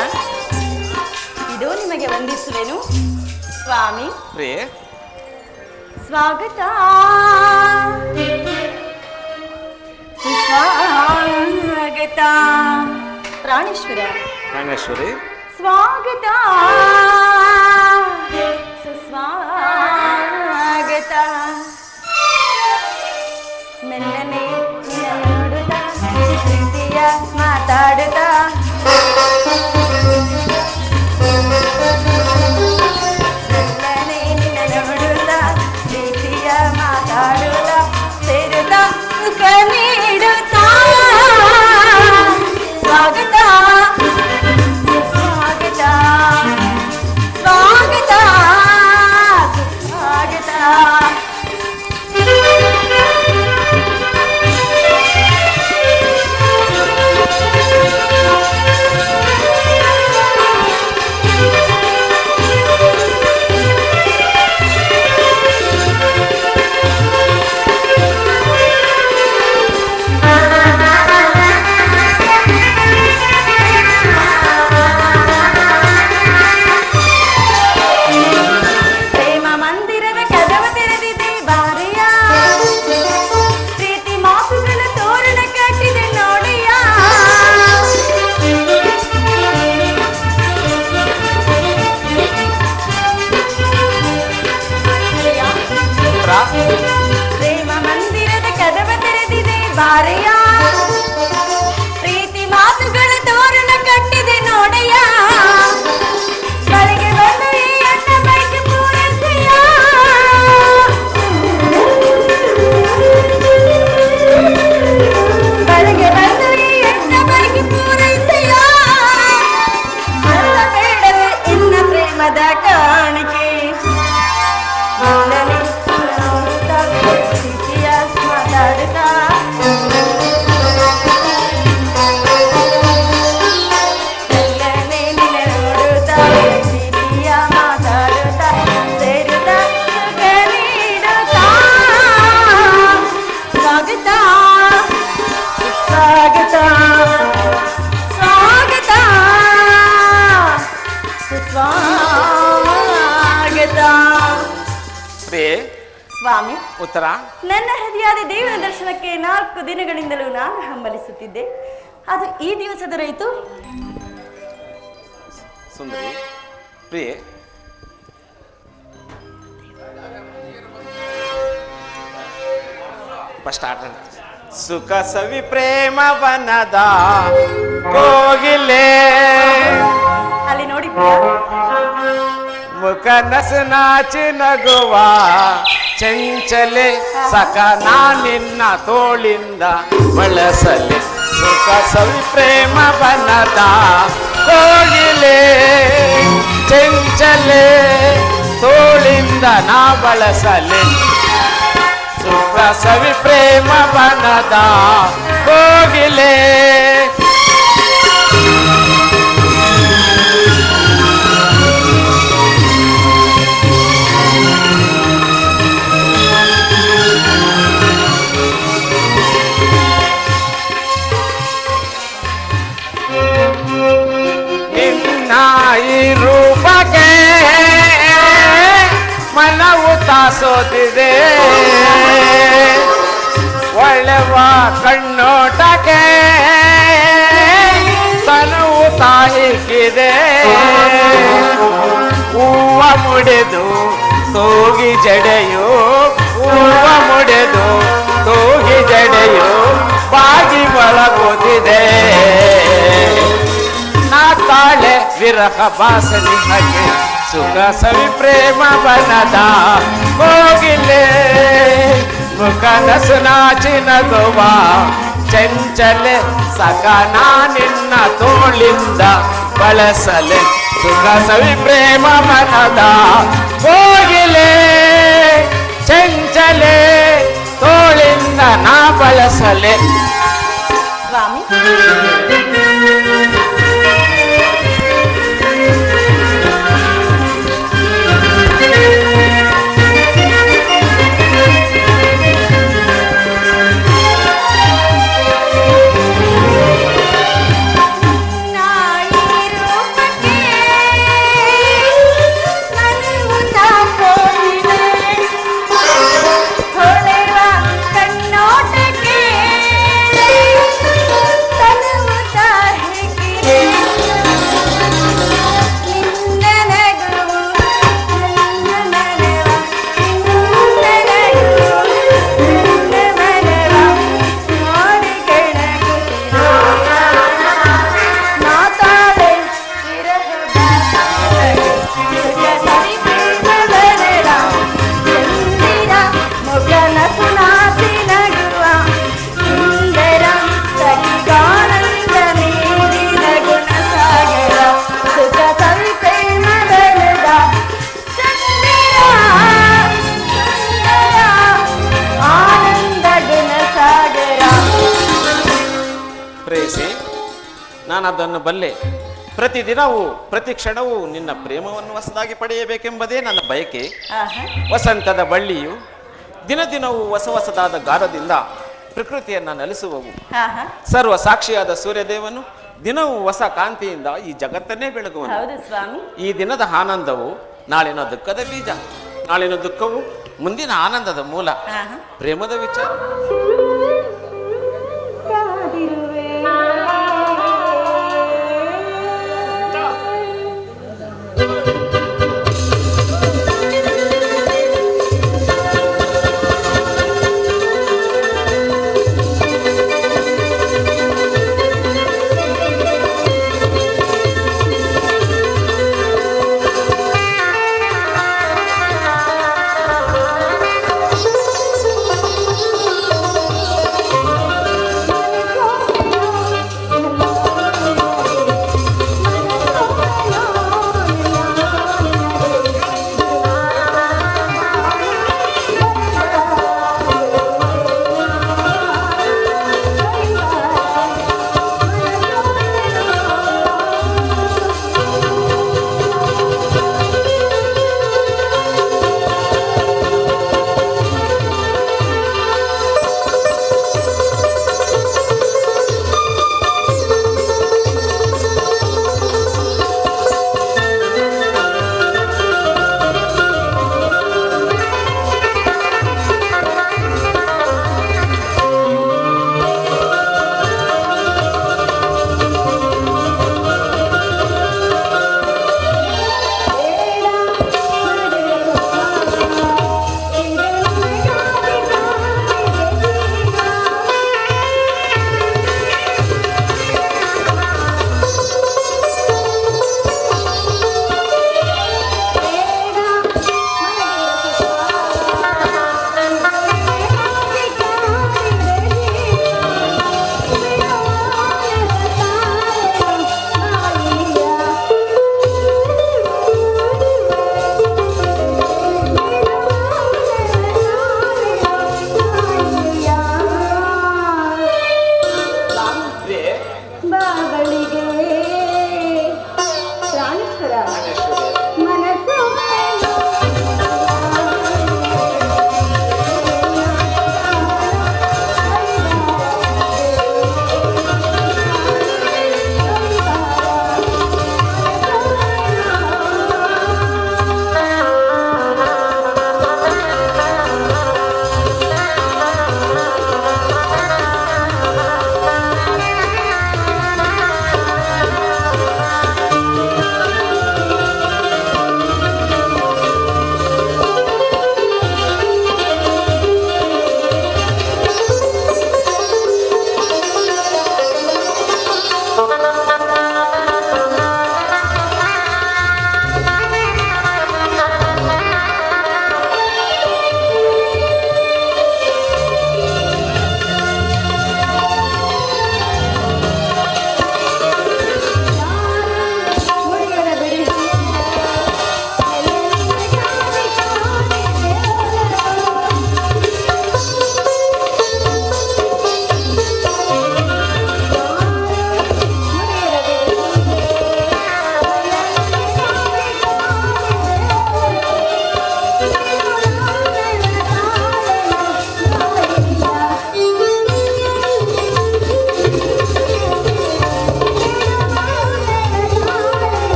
E: ಇದು ನಿಮಗೆ ವಂದಿಸುವೆನು ಸ್ವಾಮಿ. ಸ್ವಾಗತ ಸುಸ್ವಾಗತ. ಪ್ರಾಣೇಶ್ವರಿ ಸ್ವಾಗತ ಸುಸ್ವಾಗತ. ಮೆಲ್ಲನೆ ನೋಡುತ್ತಾ ಪ್ರೀತಿಯ ಮಾತಾಡುತ್ತಾ ಮೆಲ್ಲನೆ ನೋಡುತ್ತಾ ಪ್ರೀತಿಯ ಮಾತಾಡುತ್ತಾ ಸೇರುತ್ತಾ ಸುಖ ನೀಡುತ್ತಾ ಸ್ವಾಗತ ಸುಸ್ವಾಗತ ಸ್ವಾಗತ ಸುಸ್ವಾಗತ. ಪ್ರೇಮ ಮಂದಿರದ ಕದವ ತೆರೆದಿದೆ ಬಾರೆಯ, ಪ್ರೀತಿ ಮಾತುಗಳ ತೋರಣ ಕಟ್ಟಿದೆ ನೋಡೆಯ, ಬಳಿಗೆ ಬಂದು ಈ ಅಣ್ಣ ಬೈಕ್ ಪೂರೈಸೆಯ, ಬಳಿಗೆ ಬಂದು ಈ ಅಣ್ಣ ಬೈಕ್ ಪೂರೈಸೆಯ, ಅಲ್ಲ ಬೇಡವೇ ಇನ್ನ ಪ್ರೇಮದ ಕಾಣಿಕೆ. ಮಾತಾಡುತ್ತಾ ನೋಡುತ್ತಾ ಪ್ರೀತಿಯ ಮಾತಾಡುತ್ತಾ ಸೇರುತ್ತಾ ಸುಖ ನೀಡುತ್ತಾ ಸ್ವಾಗತ ಸ್ವಾಗತ ಸ್ವಾಗತ ಸುಸ್ವಾಗತ. ಸ್ವಾಮಿ,
A: ಉತ್ತರ.
E: ನನ್ನ ಹೃದಯದ ದೇವರ ದರ್ಶನಕ್ಕೆ 4 ದಿನಗಳಿಂದಲೂ ನಾನು ಹಂಬಲಿಸುತ್ತಿದ್ದೆ. ಅದು ಈ ದಿವಸ ದೊರೆಯಿತು.
A: ಸುಂದರಿ ಪ್ರಿಯೆ, ಸುಖ ಸವಿ ಪ್ರೇಮ ವನದ ಕೋಗಿಲೆ,
E: ಅಲ್ಲಿ ನೋಡಿ
A: ಮುಖ ನಸು ನಾಚಿ ನಗುವ ಚಂಚಲೆ, ಸಖನ ನಿನ್ನ ತೋಳಿಂದ ಬಳಸಲೆ. ಸುಖ ಸವಿ ಪ್ರೇಮ ವನದ ಕೋಗಿಲೆ, ಚಂಚಲೆ ತೋಳಿಂದ ನಾ ಬಳಸಲೆ. ಸುಖ ಸವಿ ಪ್ರೇಮ ವನದ ಕೋಗಿಲೆ. ಈ ರೂಪಕ್ಕೆ ಮನವು ತಾಸೋತಿದೆ, ಒಳ್ಳೆವ ಕಣ್ಣೋಟಕ್ಕೆ ತನುವು ತಾಯಿಕ್ಕಿದೆ. ಹೂವ ಮುಡಿದು ತೂಗಿ ಜಡೆಯು, ಹೂವ ಮುಡಿದು ತೂಗಿ ಜಡೆಯು ಬಾಗಿ ಬಳಗುತ್ತಿದೆ. ತಾಳೆ ವಿರಹ ಬಾಸನಿ ಹಗೆ ಸುಖ ಸವಿ ಪ್ರೇಮ ವನದ ಕೋಗಿಲೆ, ಮುಖ ನಸು ನಾಚಿ ನಗುವ ಚಂಚಲೆ, ಸಖನ ನಿನ್ನ ತೋಳಿಂದ ಬಳಸಲೆ. ಸುಖ ಸವಿ ಪ್ರೇಮ ವನದ ಕೋಗಿಲೆ, ಚಂಚಲೆ ತೋಳಿಂದ ನಾ ಬಳಸಲೆ.
E: ಸ್ವಾಮಿ,
F: ನಾನು ಅದನ್ನು ಬಲ್ಲೆ. ಪ್ರತಿದಿನವೂ ಪ್ರತಿ ಕ್ಷಣವೂ ನಿನ್ನ ಪ್ರೇಮವನ್ನು ಹೊಸದಾಗಿ ಪಡೆಯಬೇಕೆಂಬುದೇ ನನ್ನ ಬಯಕೆ.
E: ಆಹಾ.
F: ವಸಂತದ ಬಳ್ಳಿಯು ದಿನ ದಿನವೂ ಹೊಸ ಹೊಸದಾದ ಗಾಢದಿಂದ ಪ್ರಕೃತಿಯನ್ನು ನಲಿಸುವವು.
E: ಆಹಾ.
F: ಸರ್ವ ಸಾಕ್ಷಿಯಾದ ಸೂರ್ಯದೇವನು ದಿನವೂ ಹೊಸ ಕಾಂತಿಯಿಂದ ಈ ಜಗತ್ತನ್ನೇ ಬೆಳಗುವನು.
E: ಹೌದು ಸ್ವಾಮಿ.
F: ಈ ದಿನದ ಆನಂದವು ನಾಳಿನ ದುಃಖದ ಬೀಜ, ನಾಳಿನ ದುಃಖವು ಮುಂದಿನ ಆನಂದದ ಮೂಲ.
E: ಆಹಾ.
F: ಪ್ರೇಮದ ವಿಚಾರ.
E: ಕಾದಿರುವೆ.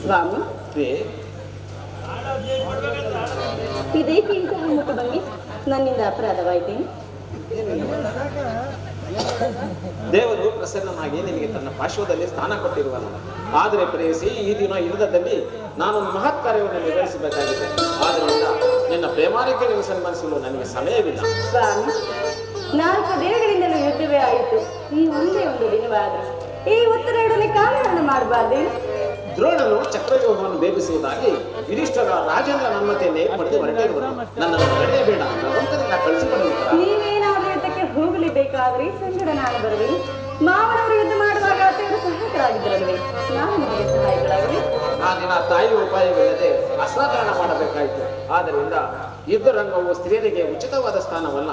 E: ಸ್ವಾಮಿ, ಇದೇಕೆ ಇಂತಹ ಮುಖಭಂಗಿ? ನನ್ನಿಂದ ಅಪರಾಧವಾಯಿತೇನು?
F: ದೇವರು ಪ್ರಸನ್ನನಾಗಿ ನಿನಗೆ ತನ್ನ ಪಾರ್ಶ್ವದಲ್ಲಿ ಸ್ಥಾನ ಕೊಟ್ಟಿರುವನು. ಆದರೆ ಪ್ರೇಯಸಿ, ಈ ದಿನ ಯುದ್ಧದಲ್ಲಿ ನಾನೊಂದು ಮಹತ್ ಕಾರ್ಯವನ್ನು ನಿರ್ವಹಿಸಬೇಕಾಗಿದೆ. ಆದ್ದರಿಂದ ನಿನ್ನ ಪ್ರೇಮಾರಿಕೆ ನೀವು ಸನ್ಮಾನಿಸಲು ನನಗೆ ಸಮಯವಿಲ್ಲ.
E: ಸ್ವಾಮಿ, 4 ದಿನಗಳಿಂದಲೂ ಯುದ್ಧವೇ ಆಯಿತು. ಈ ಒಂದೇ ಒಂದು ದಿನವಾದರೂ ಈ ಉತ್ತರ ಇಡಲಿ ಕಾರಣವನ್ನು ಮಾಡಬಾರ್ದೇನು?
F: ದ್ರೋಣನು ಚಕ್ರವ್ಯೂಹವನ್ನು ಭೇದಿಸುವುದಾಗಿ ಯುಧಿಷ್ಠರ ರಾಜೇಂದ್ರ ನಮ್ಮತೆಯನ್ನೇ ಪಡೆದು ಹೊರಟಿರುವರು. ನನ್ನನ್ನು ತಡೆಯಬೇಡ, ಭಗವಂತನಿಂದ ಕಳಿಸಿಕೊಡುತ್ತಾರೆ.
E: ನೀವೇನಾದ್ರೂ ಯುದ್ಧಕ್ಕೆ ಹೋಗಲೇಬೇಕಾದ್ರೆ ಸಂಗಡ ನಾನು ಬರುವೆನು. ಮಾವನವರು ಯುದ್ಧ ಮಾಡುವಾಗ ಅತ್ತೆಯವರು ಸಹಾಯಕರಾಗಿದ್ದರಲ್ವೇ, ನಾನು ನಿಮಗೆ ಸಹಾಯಕರಾಗಲಿ.
F: ಆ ದಿನ ತಾಯಿ ಉಪಾಯವಿಲ್ಲದೆ ಅಸಾಧಾರಣ ಮಾಡಬೇಕಾಯಿತು. ಆದ್ದರಿಂದ ಯುದ್ಧರಂಗವು ಸ್ತ್ರೀಯರಿಗೆ ಉಚಿತವಾದ ಸ್ಥಾನವಲ್ಲ.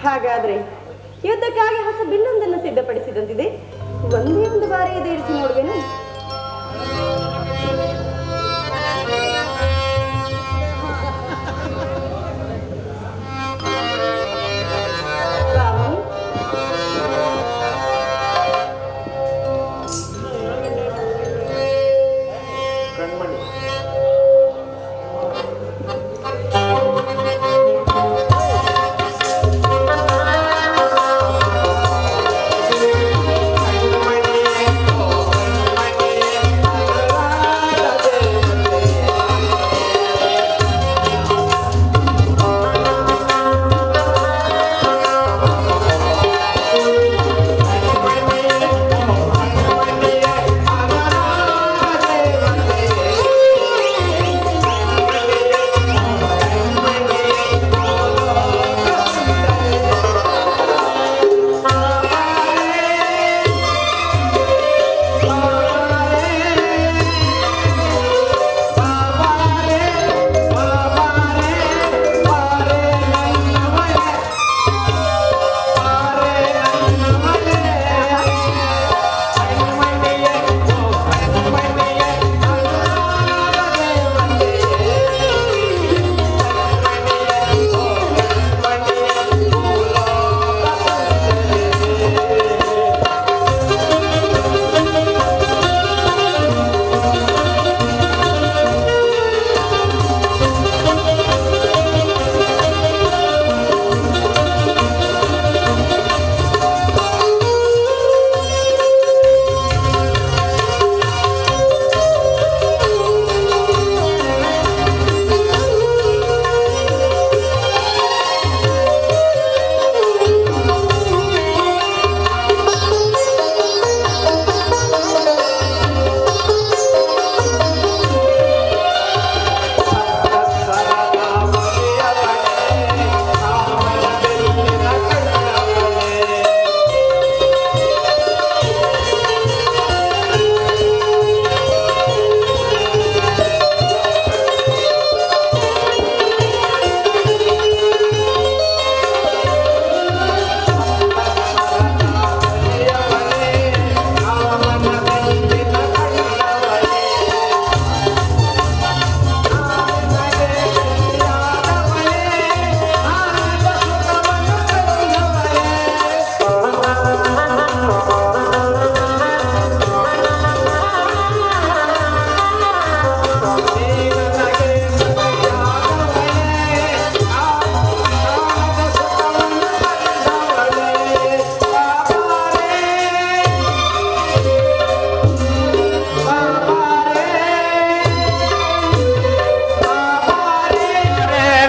E: ಹಾಗಾದ್ರೆ ಯುದ್ಧಕ್ಕಾಗಿ ಹೊಸ ಬಿಲ್ಲೊಂದನ್ನು ಸಿದ್ಧಪಡಿಸಿದಂತಿದೆ. ಒಂದೇ ಒಂದು ಬಾರಿ ಇದೇರಿಸಿ ನೋಡುವೆನು.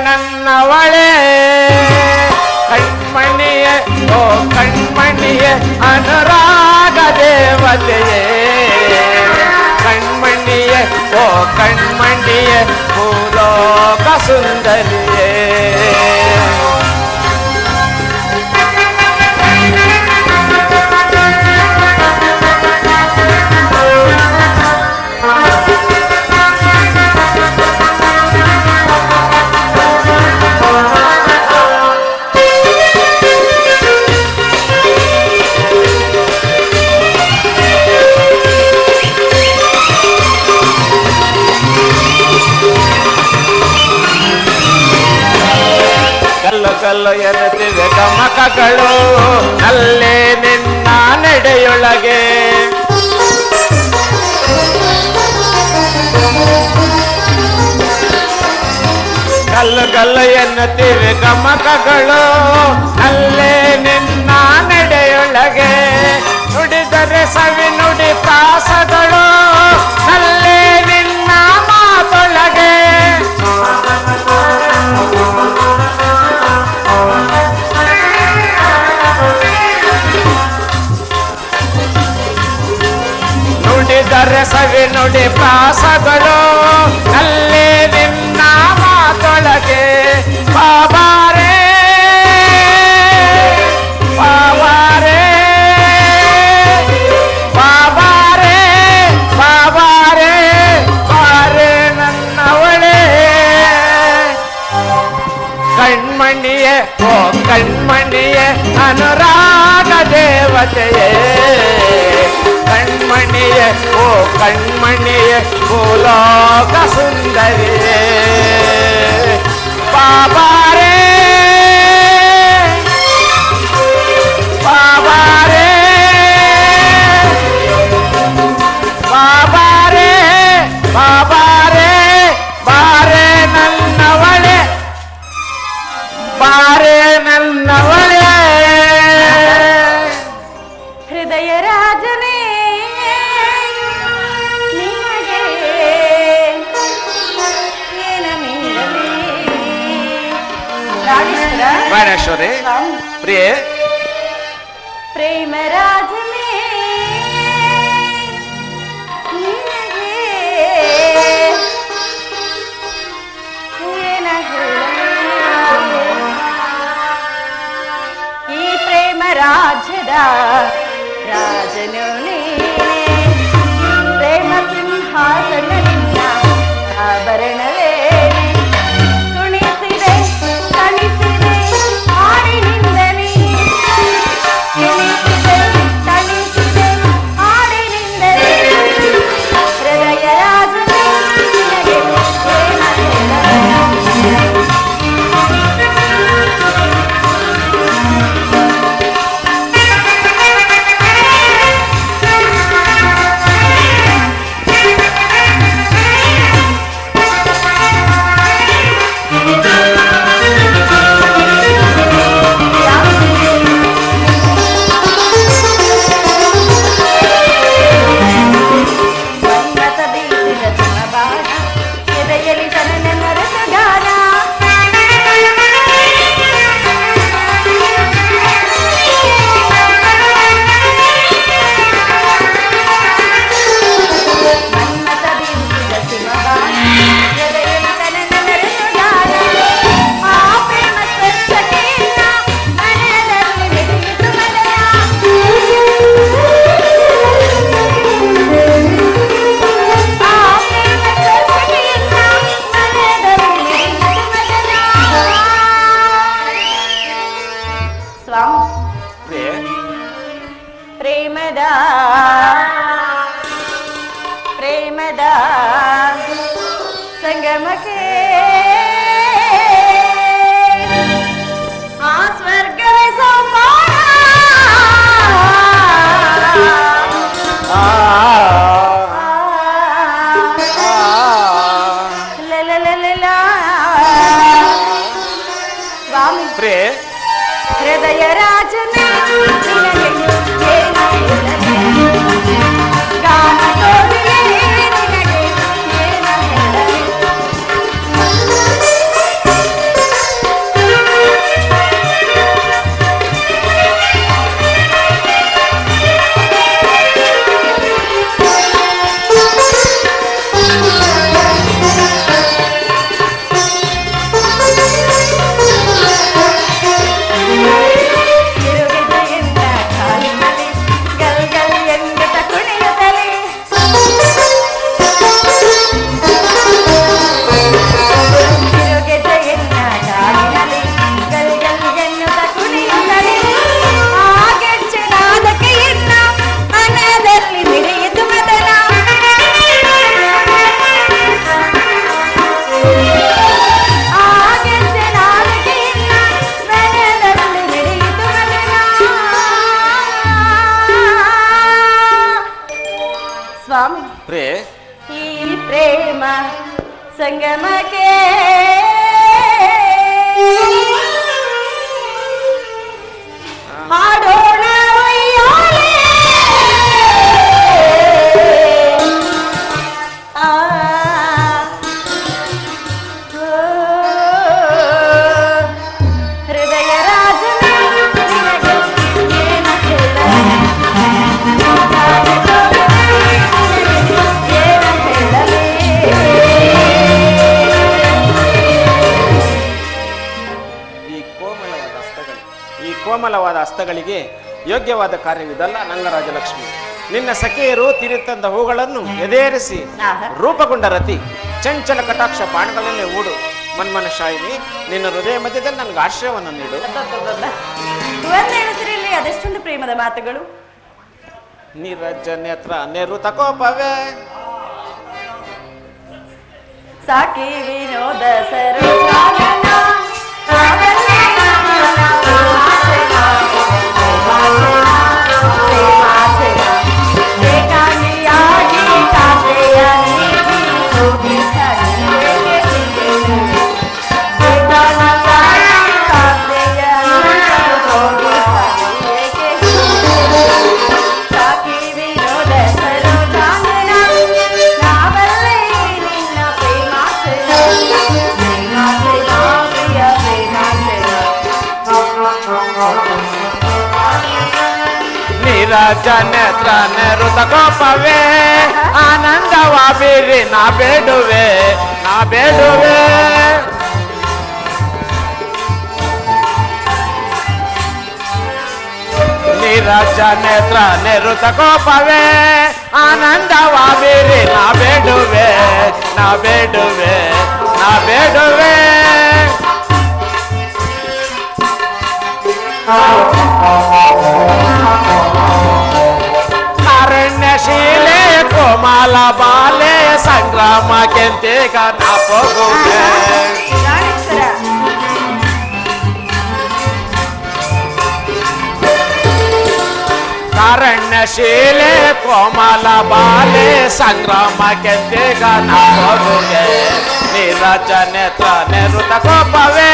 G: ನನ್ನವಳೆ ಕಣ್ಮಣಿಯೇ ಓ ಕಣ್ಮಣಿಯೇ ಅನುರಾಗ ದೇವತೆಯೇ ಕಣ್ಮಣಿಯೇ ಓ ಕಣ್ಮಣಿಯೇ ಭೂಲೋಕ ಸುಂದರಿಯೇ ಕಲ್ಲು ಎನ್ನುತ್ತಿವೆ ಗಮಕಗಳು ಅಲ್ಲೇ ನಿನ್ನ ನಡೆಯೊಳಗೆ ಕಲ್ಲು ಎನ್ನುತ್ತಿವೆ ಗಮಕಗಳು ಅಲ್ಲೇ ನಿನ್ನ ನಡೆಯೊಳಗೆ ಮಾತೊಳಗೆ ನುಡಿದರೆ ಸವಿ ನುಡಿ ಪ್ರಾಸಗಳು ನಲ್ಲೇ ನಿನ್ನ ಮಾತೊಳಗೆ ನುಡಿದರೆ ಸವಿ ನುಡಿ ಪ್ರಾಸಗಳು ನಲ್ಲೇ ನಿನ್ನ ಮಾತೊಳಗೆ ಬಾಬಾರೇ ಬಾಬಾರೇ ಬಾಬಾರೇ ಬಾಬಾರೇ ಬಾರೇ ನನ್ನವಳೇ ಕಣ್ಮಣಿಯೇ ಓ ಕಣ್ಮಣಿಯೇ ಅನುರಾಗ ದೇವತೆಯೇ ಕಣ್ಮಣಿಯೇ ಓ ಕಣ್ಮಣಿಯೇ ಭೂಲೋಕ ಸುಂದರಿಯೇ ಬಾಬಾರೇ ಬಾಬಾರೇ ಬಾಬಾರೇ ಬಾಬಾರೇ ಬಾರೇ ನನ್ನವಳೇ ಬಾರೇ ನನ್ನವಳೇ
E: ಹೃದಯ ರಾಜನೇ ನಿನಗೆ ಏನ ನೀಡಲಿ ರಾಣೇಶ್ವರ
G: ಬಾಣೇಶ್ವರಿ ಪ್ರಿಯೆ
E: ಪ್ರೇಮ ರಾಜನೇ ನಿನಗೆ ಏನ ಹೇಳಲಿ ಈ ಪ್ರೇಮ ರಾಜ್ಯದ ರಾಜನು ನೀನೇ ಪ್ರೇಮ ಸಿಂಹಾಸನ ನಿನ್ನ ಆಭರಣವೇನೆ ತುಣಿಸಿದೆ ತಣಿಸಿದೆ ಹಾಡಿನಿಂದಲೇ ಎಣಿಸಿದೆ ತಣಿಸಿದೆ ಹಾಡಿನಿಂದಲೇ ಹೃದಯ ರಾಜನೇ ನಿನಗೆ ಏನ ಹೇಳಲಿ ಮನ್ಮಥ ಬೀಸಿದ ಸುಮಬಾಣ ಎದೆಯಲ್ಲಿ ತನನ ನರಸ ಗಾನ ಮನ್ಮಥ ಬೀಸಿದ ಸುಮಬಾಣ ಎದೆಯಲ್ಲಿ ತನನ ನರಸ ಗಾನ ಆ ಪ್ರೇಮ ಸ್ಪರ್ಶಕ್ಕೆ ಮನದಲ್ಲಿ ಮಿಡಿಯಿತು ಮಲಯ ಸ್ವಾಮಿ
G: ಪ್ರಿಯೆ
E: ಪ್ರೇಮದ ಸಂಗಮಕ್ಕೆ ಆ ಸ್ವರ್ಗವೇ ಸೋಪಾನ ಸ್ವಾಮಿ
G: ಪ್ರಿಯೆ
E: ಹೃದಯ ರಾಜನೇ ನಿನಗೆ ಏನ ಹೇಳಲಿ ಗಾನ ತೋರಿಯೇ ನಿನಗೆ ಏನ ಹೇಳಲಿ ತಿರುಗಿದೆಯಿಂದ ಕಾಲಿನಲ್ಲಿ ಗಲ್ ಗಲ್ ಎಂಗುತ್ತ ಕುಣಿಯುತ್ತಲೇ ತಿರುಗಿದೆಯಿಂದ ಕಾಲಿನಲ್ಲಿ ಗಲ್ ಗಲ್ ಎನ್ನುತ್ತ ಕುಣಿಯುತ್ತಲೇ ಆ ಗೆಜ್ಜೆನಾದಕ್ಕೆ ಎನ್ನ ಮನದಲ್ಲಿ ಮಿಡಿಯಿತು ಮದನ ಆ ಗೆಜ್ಜೆನಾದಕ್ಕೆ ಎನ್ನ ಮನದಲ್ಲಿ ಮಿಡಿಯಿತು ಮದನ ಸ್ವಾಮಿ
G: ಪ್ರಿಯೆ
E: ಈ ಪ್ರೇಮ ಸಂಗಮಕ್ಕೆ ಹಾಡೋಣ
F: ಹಸ್ತಗಳಿಗೆ ಯೋಗ್ಯವಾದ ಕಾರ್ಯವಿದಲ್ಲ ನಂಗರಾಜಲಕ್ಷ್ಮಿ. ನಿನ್ನ ಸಖಿಯರು ತಿರುತಂದ ಹೂಗಳನ್ನು ಎದೇರಿಸಿ ರೂಪಗೊಂಡ ರತಿ ಚಂಚಲ ಕಟಾಕ್ಷ ಬಾಣಗಳಲ್ಲೇ ಓಡು. ಮನ್ಮನ ಶಾಯಿನಿ, ನಿನ್ನ ಹೃದಯ ಮಧ್ಯದಲ್ಲಿ ನನಗೆ ಆಶ್ರಯವನ್ನು ನೀಡು.
E: ಹೆಸರಲ್ಲಿ ಅದೆಷ್ಟೊಂದು ಪ್ರೇಮದ ಮಾತುಗಳು.
F: ನೀರಜ ನೇತ್ರ ನೆರುತ ಕೋಪವೇ
E: ಸಾಕಿ ವಿನೋದ
G: ನೀರಜನೇತ್ರ ನೆರುತ ಕೋಪವೇ ಆನಂದವ ಬೀರಿ ನಾ ಬೇಡುವೆ ನಾ ಬೇಡುವೆ. ನೀರಜನೇತ್ರ ನೆರುತ ಕೋಪವೇ ಆನಂದವ ಬೀರಿ ನಾ ಬೇಡುವೆ ನಾ ಬೇಡುವೆ ನಾ ಬೇಡುವೆ. ಅರಣ್ಯಶೀಲೆ ಕೋಮಲ ಬಾಲೆ ಸಂಗ್ರಾಮ ಕೆಂತೆಗ ನಾ ಹೋಗುವೆ. ಅರಣ್ಯಶೀಲೆ ಕೋಮಲ ಬಾಲೆ ಸಂಗ್ರಾಮ ಕೆಂತೆಗ ನಾ ಹೋಗುವೆ. ನೀರಜ ನೇತ್ರ ನೆರುತ ಕೋಪವೇ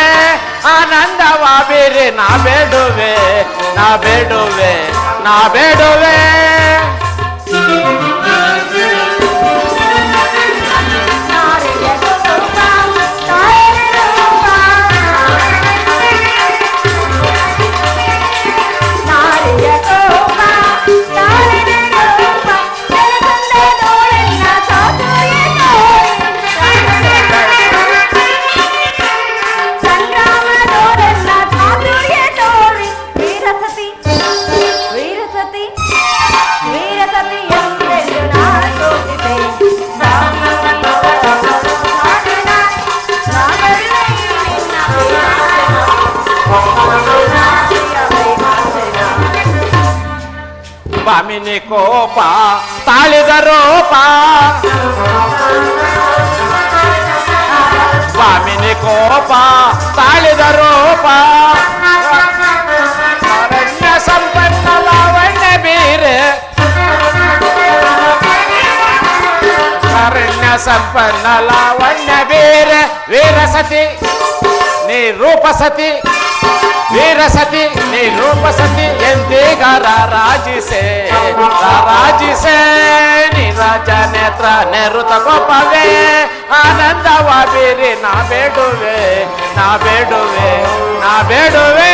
G: ಆನಂದವ ಬೀರಿ ನಾ ಬೇಡುವೆ ನಾ ಬೇಡುವೆ ನಾ ಬೇಡುವೆ. ಭಾಮಿನಿ ಕೋಪ ತಾಳಿದ ರೂಪ ಭಾಮಿನಿ ಕೋಪ ತಾಳಿದ ರೂಪ ಅರಣ್ಯ ಸಂಪನ್ನ ಲಾವಣ್ಯ ಬೀರೆ ಅರಣ್ಯ ಸಂಪನ್ನ ಲಾವಣ್ಯ ಬೀರೆ ವೀರಸತಿ ನೀ ರೂಪಸತಿ ವೀರಸತಿ ನೀ ರೂಪಸತಿ ಎಂದೀಗ ರಾರಾಜಿಸೆ ರಾರಾಜಿಸೆ. ನೀರಜ ನೇತ್ರ ನೆರುತ ಕೋಪವೇ ಆನಂದವ ಬೀರಿ ನಾ ಬೇಡುವೆ ನಾ ಬೇಡುವೆ ನಾ ಬೇಡುವೆ.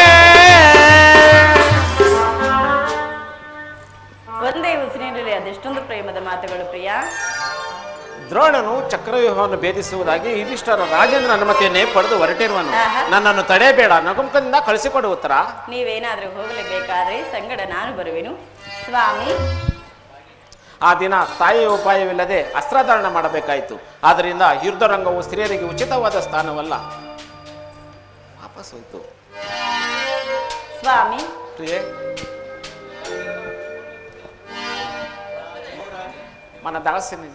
E: ಒಂದೇ ಉಸಿರಿನಲ್ಲಿ ಅದೆಷ್ಟೊಂದು ಪ್ರೇಮದ ಮಾತುಗಳು ಪ್ರಿಯ.
F: ದ್ರೋಣನು ಚಕ್ರವ್ಯೂಹವನ್ನು ಭೇದಿಸುವುದಾಗಿ ಯುಧಿಷ್ಠಿರ ರಾಜೇಂದ್ರ ಅನುಮತಿಯನ್ನೇ ಪಡೆದು ಹೊರಟಿರುವನು. ನನ್ನನ್ನು ತಡೆಯಬೇಡ, ನಗುಮುಖದಿಂದ ಕಳಿಸಿಕೊಡು ಉತ್ತರ.
E: ನೀವೇನಾದ್ರೂ ಹೋಗಲೇಬೇಕಾದ್ರೆ ಸಂಗಡ ನಾನು ಬರುವೆನು ಸ್ವಾಮಿ.
F: ಆ ದಿನ ತಾಯಿಯ ಉಪಾಯವಿಲ್ಲದೆ ಅಸ್ತ್ರಧಾರಣ ಮಾಡಬೇಕಾಯಿತು. ಆದ್ದರಿಂದ ಯುದ್ಧರಂಗವು ಸ್ತ್ರೀಯರಿಗೆ ಉಚಿತವಾದ ಸ್ಥಾನವಲ್ಲ. ವಾಪಸ್ ಹೋಯ್ತು
E: ಸ್ವಾಮಿ.
F: ಪ್ರಿಯೆ, మన దాసిని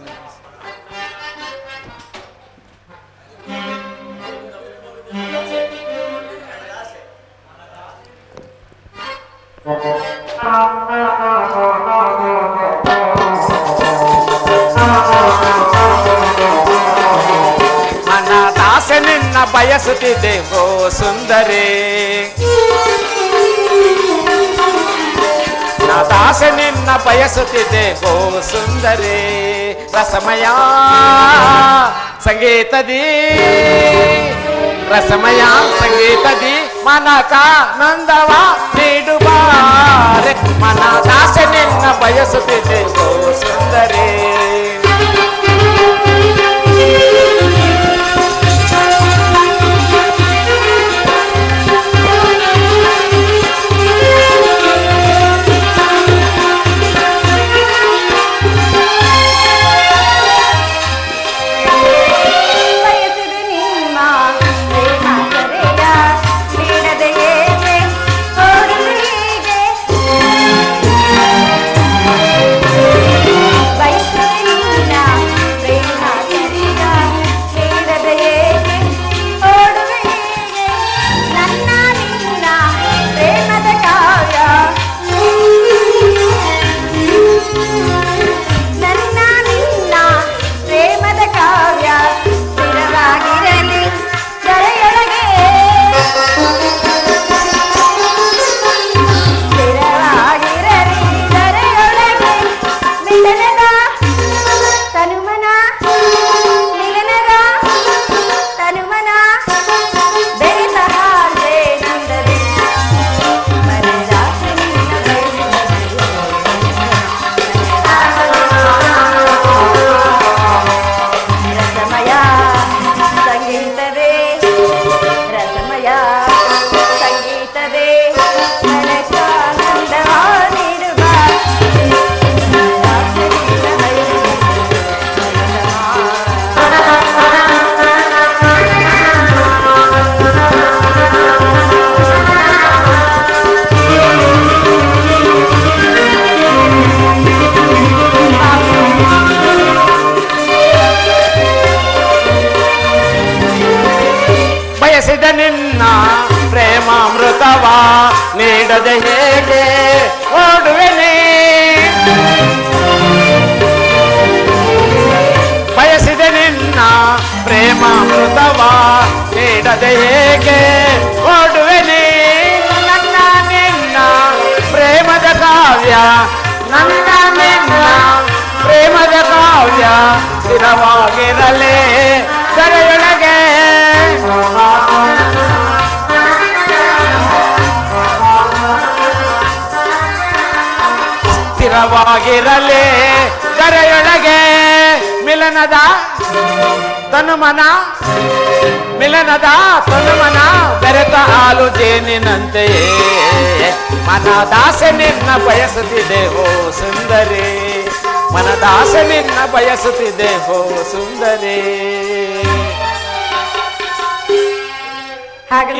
F: మన దాసి నిన్న బయಸುತ್ತಿದೆ ಓ ಸುಂದರಿ. ದಾಸ ನಿನ್ನ ಬಯಸುತ್ತಿದೆ ಓ ಸುಂದರಿ. ರಸಮಯ ಸಂಗೀತದಿ ರಸಮಯ ಸಂಗೀತದಿ ಮನಕ ನಂದವ ನೀಡುವಾರೆ. ಮನ ದಾಸ ನಿನ್ನ ಬಯಸುತ್ತಿದೆ ಓ ಸುಂದರಿ.
G: ಬಯಸಿದ ನಿನ್ನ ಪ್ರೇಮಾಮೃತವ ನೀಡದೆ ಹೇಗೆ ಓಡುವೆನೆ, ಬಯಸಿದ ನಿನ್ನ ಪ್ರೇಮಾಮೃತವ ನೀಡದೆ ಹೇಗೆ ಓಡುವೆನೆ, ನನ್ನ ನಿನ್ನ ಪ್ರೇಮದ ಕಾವ್ಯ, ನನ್ನ ನಿನ್ನ ಪ್ರೇಮದ ಕಾವ್ಯ ಸ್ಥಿರವಾಗಿರಲೇ ಕರೆಯೊಳಗೆ, ಸ್ಥಿರವಾಗಿರಲೇ ಕರೆಯೊಳಗೆ, ಮಿಲನದ ತನುಮನ, ಮಿಲನದ ತನುಮನ ಬೆರೆತ ಹಾಲು ಜೇನಿನಂತೆಯೇ ಮನದಾಸೆ ನಿನ್ನ ಬಯಸುತ್ತಿದೆ ಹೋ ಸುಂದರಿ, ಮನದಾಸೆ ನಿನ್ನ ಬಯಸುತ್ತಿದೆ ಹೋ ಸುಂದರಿ.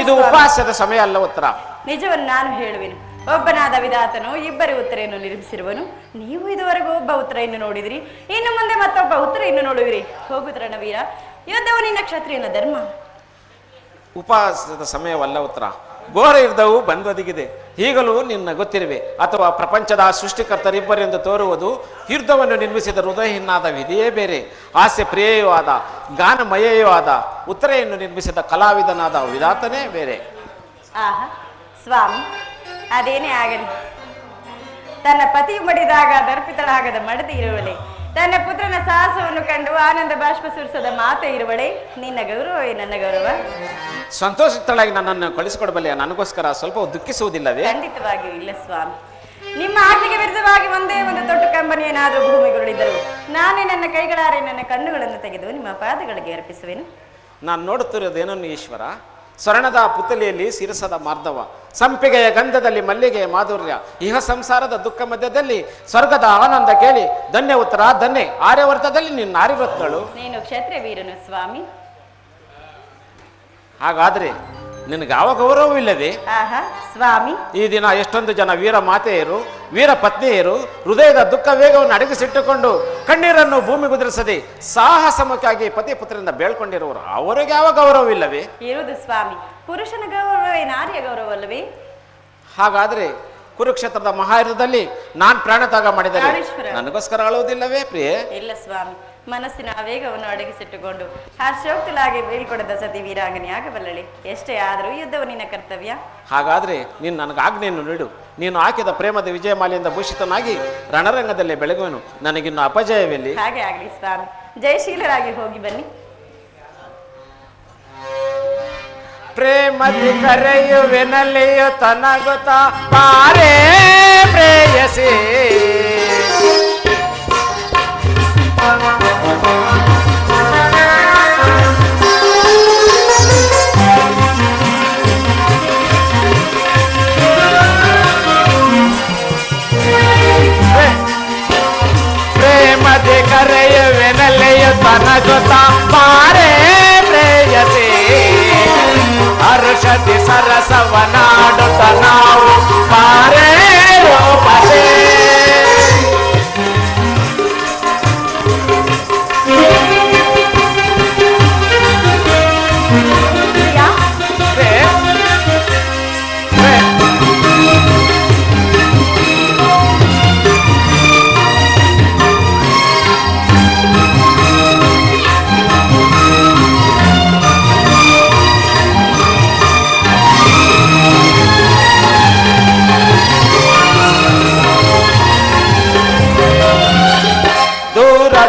G: ಇದು ಉಪಹಾಸದ ಸಮಯ ಅಲ್ಲ ಉತ್ತರ.
E: ನಿಜವನ್ನು ನಾನು ಹೇಳುವೆನು. ಒಬ್ಬನಾದ ವಿಧಾತನು ಇಬ್ಬರು ಉತ್ತರೆಯನ್ನು ನಿರ್ಮಿಸಿರುವನು. ನೀವು ಇದುವರೆಗೂ ಒಬ್ಬ ಉತ್ತರೆಯನ್ನು ನೋಡಿದಿರಿ, ಇನ್ನು ಮುಂದೆ ಮತ್ತೊಬ್ಬ ಉತ್ತರೆಯನ್ನು ನೋಡುವಿರಿ. ಹೋಗುತ್ತ ರಣವೀರ, ಯುದ್ಧವು ನಿನ್ನ ಕ್ಷತ್ರಿಯನ ಧರ್ಮ.
G: ಉಪಹಾಸದ ಸಮಯವಲ್ಲ ಉತ್ತರ. ಘೋರ ಯುದ್ಧವು ಬಂದೊದಗಿದೆ. ಈಗಲೂ ನಿನ್ನ ಗೊತ್ತಿರುವೆ ಅಥವಾ ಪ್ರಪಂಚದ ಸೃಷ್ಟಿಕರ್ತರಿಬ್ಬರೆಂದು ತೋರುವುದು ಯುದ್ಧವನ್ನು ನಿರ್ಮಿಸಿದ ಹೃದಯಹೀನಾದ ವಿಧಿಯೇ ಬೇರೆ, ಹಾಸ್ಯ ಪ್ರಿಯೆಯೂ ಆದ ಗಾನಮಯೆಯೂ ಆದ ಉತ್ತರೆಯನ್ನು ನಿರ್ಮಿಸಿದ ಕಲಾವಿದನಾದ ವಿಧಾತನೇ ಬೇರೆ.
E: ಆಹಾ ಸ್ವಾಮಿ, ಅದೇನೇ ಆಗಲಿ, ತನ್ನ ಪತಿ ಮಡಿದಾಗ ದರ್ಪಿತಳಾಗದ ಮಡದಿ ಇರುವಳೆ, ತನ್ನ ಪುತ್ರನ ಸಾಹಸವನ್ನು ಕಂಡು ಆನಂದ ಬಾಷ್ಪ ಸುರಿಸದ ಮಾತೆ ಇರುವಳೆ. ನಿನ್ನ ಗೌರವವೇ ನನ್ನ ಗೌರವ.
G: ಸಂತೋಷಿತಳಾಗಿ ನನ್ನನ್ನು ಕಳಿಸಿಕೊಡಬಲ್ಲೆ, ನನಗೋಸ್ಕರ ಸ್ವಲ್ಪ ದುಃಖಿಸುವುದಿಲ್ಲವೇ?
E: ಖಂಡಿತವಾಗಿಯೂ ಇಲ್ಲ ಸ್ವಾಮಿ. ನಿಮ್ಮ ಆಜ್ಞೆಗೆ ವಿರುದ್ಧವಾಗಿ ಒಂದೇ ಒಂದು ತೊಟ್ಟು ಕಂಬನಿಯೇನಾದರೂ ಭೂಮಿಗುರುಳಿದ್ದರು ನಾನೇ ನನ್ನ ಕೈಗಳಾರೆ ನನ್ನ ಕಣ್ಣುಗಳನ್ನು ತೆಗೆದು ನಿಮ್ಮ ಪಾದಗಳಿಗೆ ಅರ್ಪಿಸುವೆನು.
G: ನಾನು ನೋಡುತ್ತಿರೋದೇನನ್ನು ಈಶ್ವರ, ಸ್ವರ್ಣದ ಪುತ್ತಲಿಯಲ್ಲಿ ಸಿರಸದ ಮಾರ್ಧವ, ಸಂಪಿಗೆಯ ಗಂಧದಲ್ಲಿ ಮಲ್ಲಿಗೆಯ ಮಾಧುರ್ಯ, ಇಹ ಸಂಸಾರದ ದುಃಖ ಮಧ್ಯದಲ್ಲಿ ಸ್ವರ್ಗದ ಆನಂದ ಕೇಳಿ ಧನ್ಯ ಉತ್ತರ ಧನ್ಯ. ಆರ್ಯವರ್ತದಲ್ಲಿ ನಿನ್ನ ಆರ್ಯವರ್ತಳು.
E: ನೀನು ಕ್ಷತ್ರಿಯ ವೀರನು ಸ್ವಾಮಿ.
G: ಹಾಗಾದ್ರೆ ನಿನಗೆ ಯಾವ ಗೌರವವಿಲ್ಲವೇ?
E: ಆಹಾ ಸ್ವಾಮಿ,
G: ಈ ದಿನ ಎಷ್ಟೊಂದು ಜನ ವೀರ ಮಾತೆಯರು ವೀರ ಪತ್ನಿಯರು ಹೃದಯದ ದುಃಖ ವೇಗವನ್ನು ಅಡಗಿಸಿಟ್ಟುಕೊಂಡು ಕಣ್ಣೀರನ್ನು ಭೂಮಿಗುದಿರಿಸದೆ ಸಾಹಸಮಕ್ಕಾಗಿ ಪತಿ ಪುತ್ರರಿಂದ ಬೇಳ್ಕೊಂಡಿರುವರು, ಅವರಿಗೆ ಯಾವ ಗೌರವವಿಲ್ಲವೇ?
E: ಇರುವುದು ಸ್ವಾಮಿ. ಪುರುಷನ ಗೌರವವೇ ನಾರಿಯ ಗೌರವವಲ್ಲವೇ?
G: ಹಾಗಾದ್ರೆ ಕುರುಕ್ಷೇತ್ರದ ಮಹಾಯುದ್ಧದಲ್ಲಿ ನಾನು ಪ್ರಾಣತ್ಯಾಗ ಮಾಡಿದರೆ
E: ಪ್ರಾಣೇಶ್ವರ,
G: ನನಗೋಸ್ಕರ ಅಳುವುದಿಲ್ಲವೇ ಪ್ರಿಯೆ?
E: ಇಲ್ಲ ಸ್ವಾಮಿ, ಮನಸ್ಸಿನ ವೇಗವನ್ನು ಅಡಗಿಸಿಟ್ಟುಕೊಂಡು ಹರ್ಷೋಕ್ತಲಾಗಿ ಬೀಳ್ಕೊಡದ ಸತಿ ವೀರಾಂಗನೆ ಆಗಬಲ್ಲಳೆ. ಎಷ್ಟೇ ಆದರೂ ಯುದ್ಧವು ನಿನ್ನ ಕರ್ತವ್ಯ.
G: ಹಾಗಾದ್ರೆ ನೀನು ನನಗೆ ಆಜ್ಞೆಯನ್ನು ನೀಡು. ನೀನು ಹಾಕಿದ ಪ್ರೇಮದ ವಿಜಯಮಾಲೆಯಿಂದ ಭೂಷಿತನಾಗಿ ರಣರಂಗದಲ್ಲೇ ಬೆಳಗುವನು. ನನಗಿನ್ನು ಅಪಜಯವೆಲ್ಲಿ?
E: ಹಾಗೆ ಆಗಲಿ ಸ್ವಾಮಿ. ಜಯಶೀಲರಾಗಿ ಹೋಗಿ ಬನ್ನಿ.
G: ಪ್ರೇಮದಿ ಕರೆಯುವೆನಲ್ಲಿಯು ತನಗುತ್ತ ಪಾರೇ ಪ್ರೇಯಸಿ, ಪ್ರೇಮದಿ ಕರೆಯುವೆನಲ್ಲಿಯು ತನಗುತ್ತ ಪಾರೇ ಪ್ರೇಯಸಿ, ಹರ್ಷದಿ ಸರಸವನಾಡುತ್ತ ನಾವು ಪಾರೇ ರೂಪಸೇ.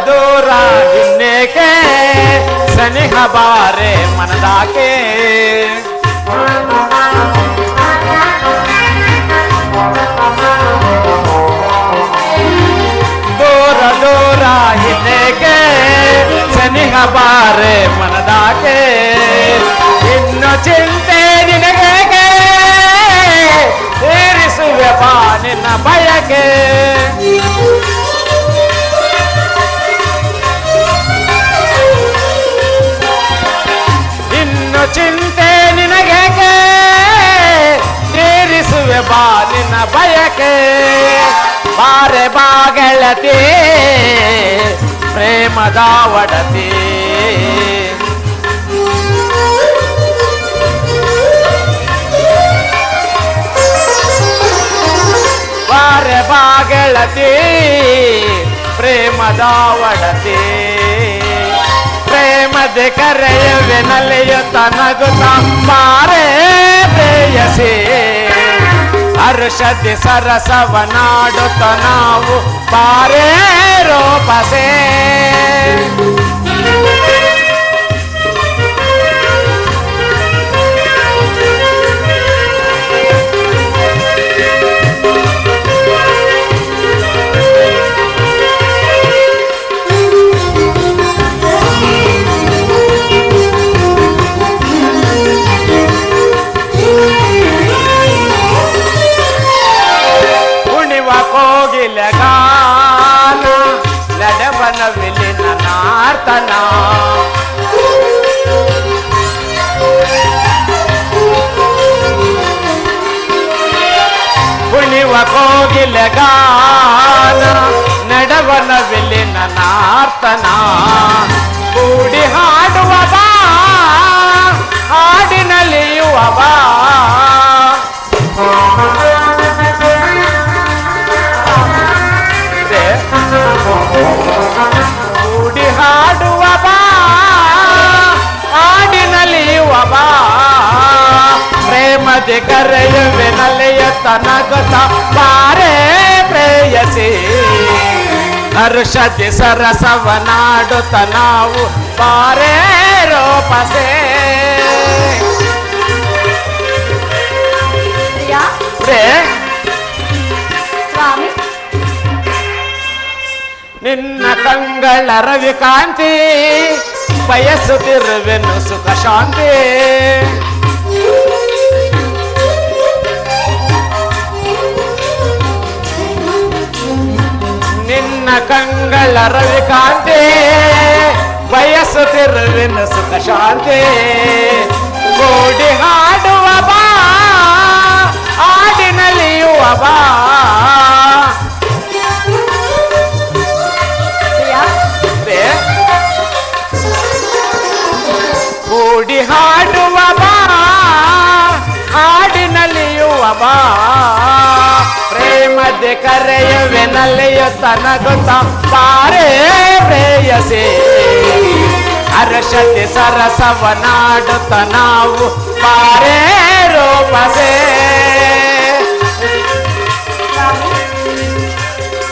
G: ದೂರ ಇನ್ನೇಕೆ ಸನಿಹ ಬಾರೆ ಮನದಾಕೆ, ದೂರ ಇನ್ನೇಕೆ ಸನಿಹ ಬಾರೆ ಮನದಾಕೆ, ಇನ್ನು ಚಿಂತೆ ನಿನಗೆ ತೀರಿಸುವೆ ಬಾ ನಿನ್ನ ಬಯಕೆ. ಬಾಲಿನ ಬಯಕೆ ಬಾರೆ ಬಾಗೆಳತಿ ಪ್ರೇಮದ ಒಡತಿ ಬಾರೆ ಬಾಗೆಳತಿ ಪ್ರೇಮದ ಒಡತಿ ಪ್ರೇಮದ ಕರೆಯುವೆ ನಲಿಯುತ್ತ ನಗುತ್ತ ಬಾರೆ ಪ್ರೇಯಸಿ ಹರ್ಷದಿ ಸರಸವನಾಡುತ್ತ ನಾವು ಬಾರೆ ರೂಪಸೆ ಕೋಗಿಲೆಗಾನ ನಡೆವನ ವಿಲಿನ ನಾರ್ತನ ಕುಣಿವ ಕೋಗಿಲೆಗಾನ ನಡೆವನ ವಿಲಿನ ನಾರ್ತನ ಕೂಡಿ ಹಾಡುವ ಬಾ ಹಾಡಿನಲ್ಲಿಯುವ ಬಾ ಕೂಡಿ ಹಾಡುವ ಬಾ ಹಾಡಿನಲಿಯುವ ಬಾ ಪ್ರೇಮದಿ ಕರೆಯುವೆ ನಲಿಯುತ್ತ ನಗುತ್ತ ಬಾರೆ ಪ್ರೇಯಸಿ ಹರ್ಷದಿ ಸರಸವನಾಡುತ್ತ ನಾವು ಬಾರೆ ರೂಪಸೆ ಪ್ರೇ
E: ಸ್ವಾಮಿ
G: ನಿನ್ನ ಕಂಗಳ ರವಿಕಾಂತಿ ಬಯಸುತ್ತಿರುವೆನು ಸುಖ ಶಾಂತಿ ನಿನ್ನ ಕಂಗಳ ರವಿಕಾಂತಿ ಬಯಸುತ್ತಿರುವೆನು ಸುಖ ಶಾಂತಿ ಕೂಡಿ ಹಾಡುವ ಬಾ ಹಾಡಿನಲ್ಲಿಯುವ ಬಾ ಕೂಡಿ ಹಾಡುವ ಬಾ ಹಾಡಿನಲ್ಲಿಯುವ ಬಾ ಪ್ರೇಮದೆ ಕರೆಯುವೆ ನಲಿಯುತ್ತ ನಗುತ್ತ ಬಾರೆ ಪ್ರೇಯಸಿ ಹರ್ಷತೆ ಸರಸವನಾಡುತ್ತ ನಾವು ಬಾರೆ ರೂಪಸೆ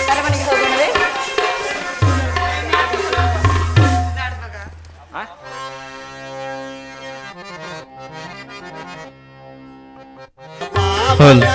E: ಅರಮನೆಗೆ ಹೋಗೋಣವೇ?
H: ಹೌದು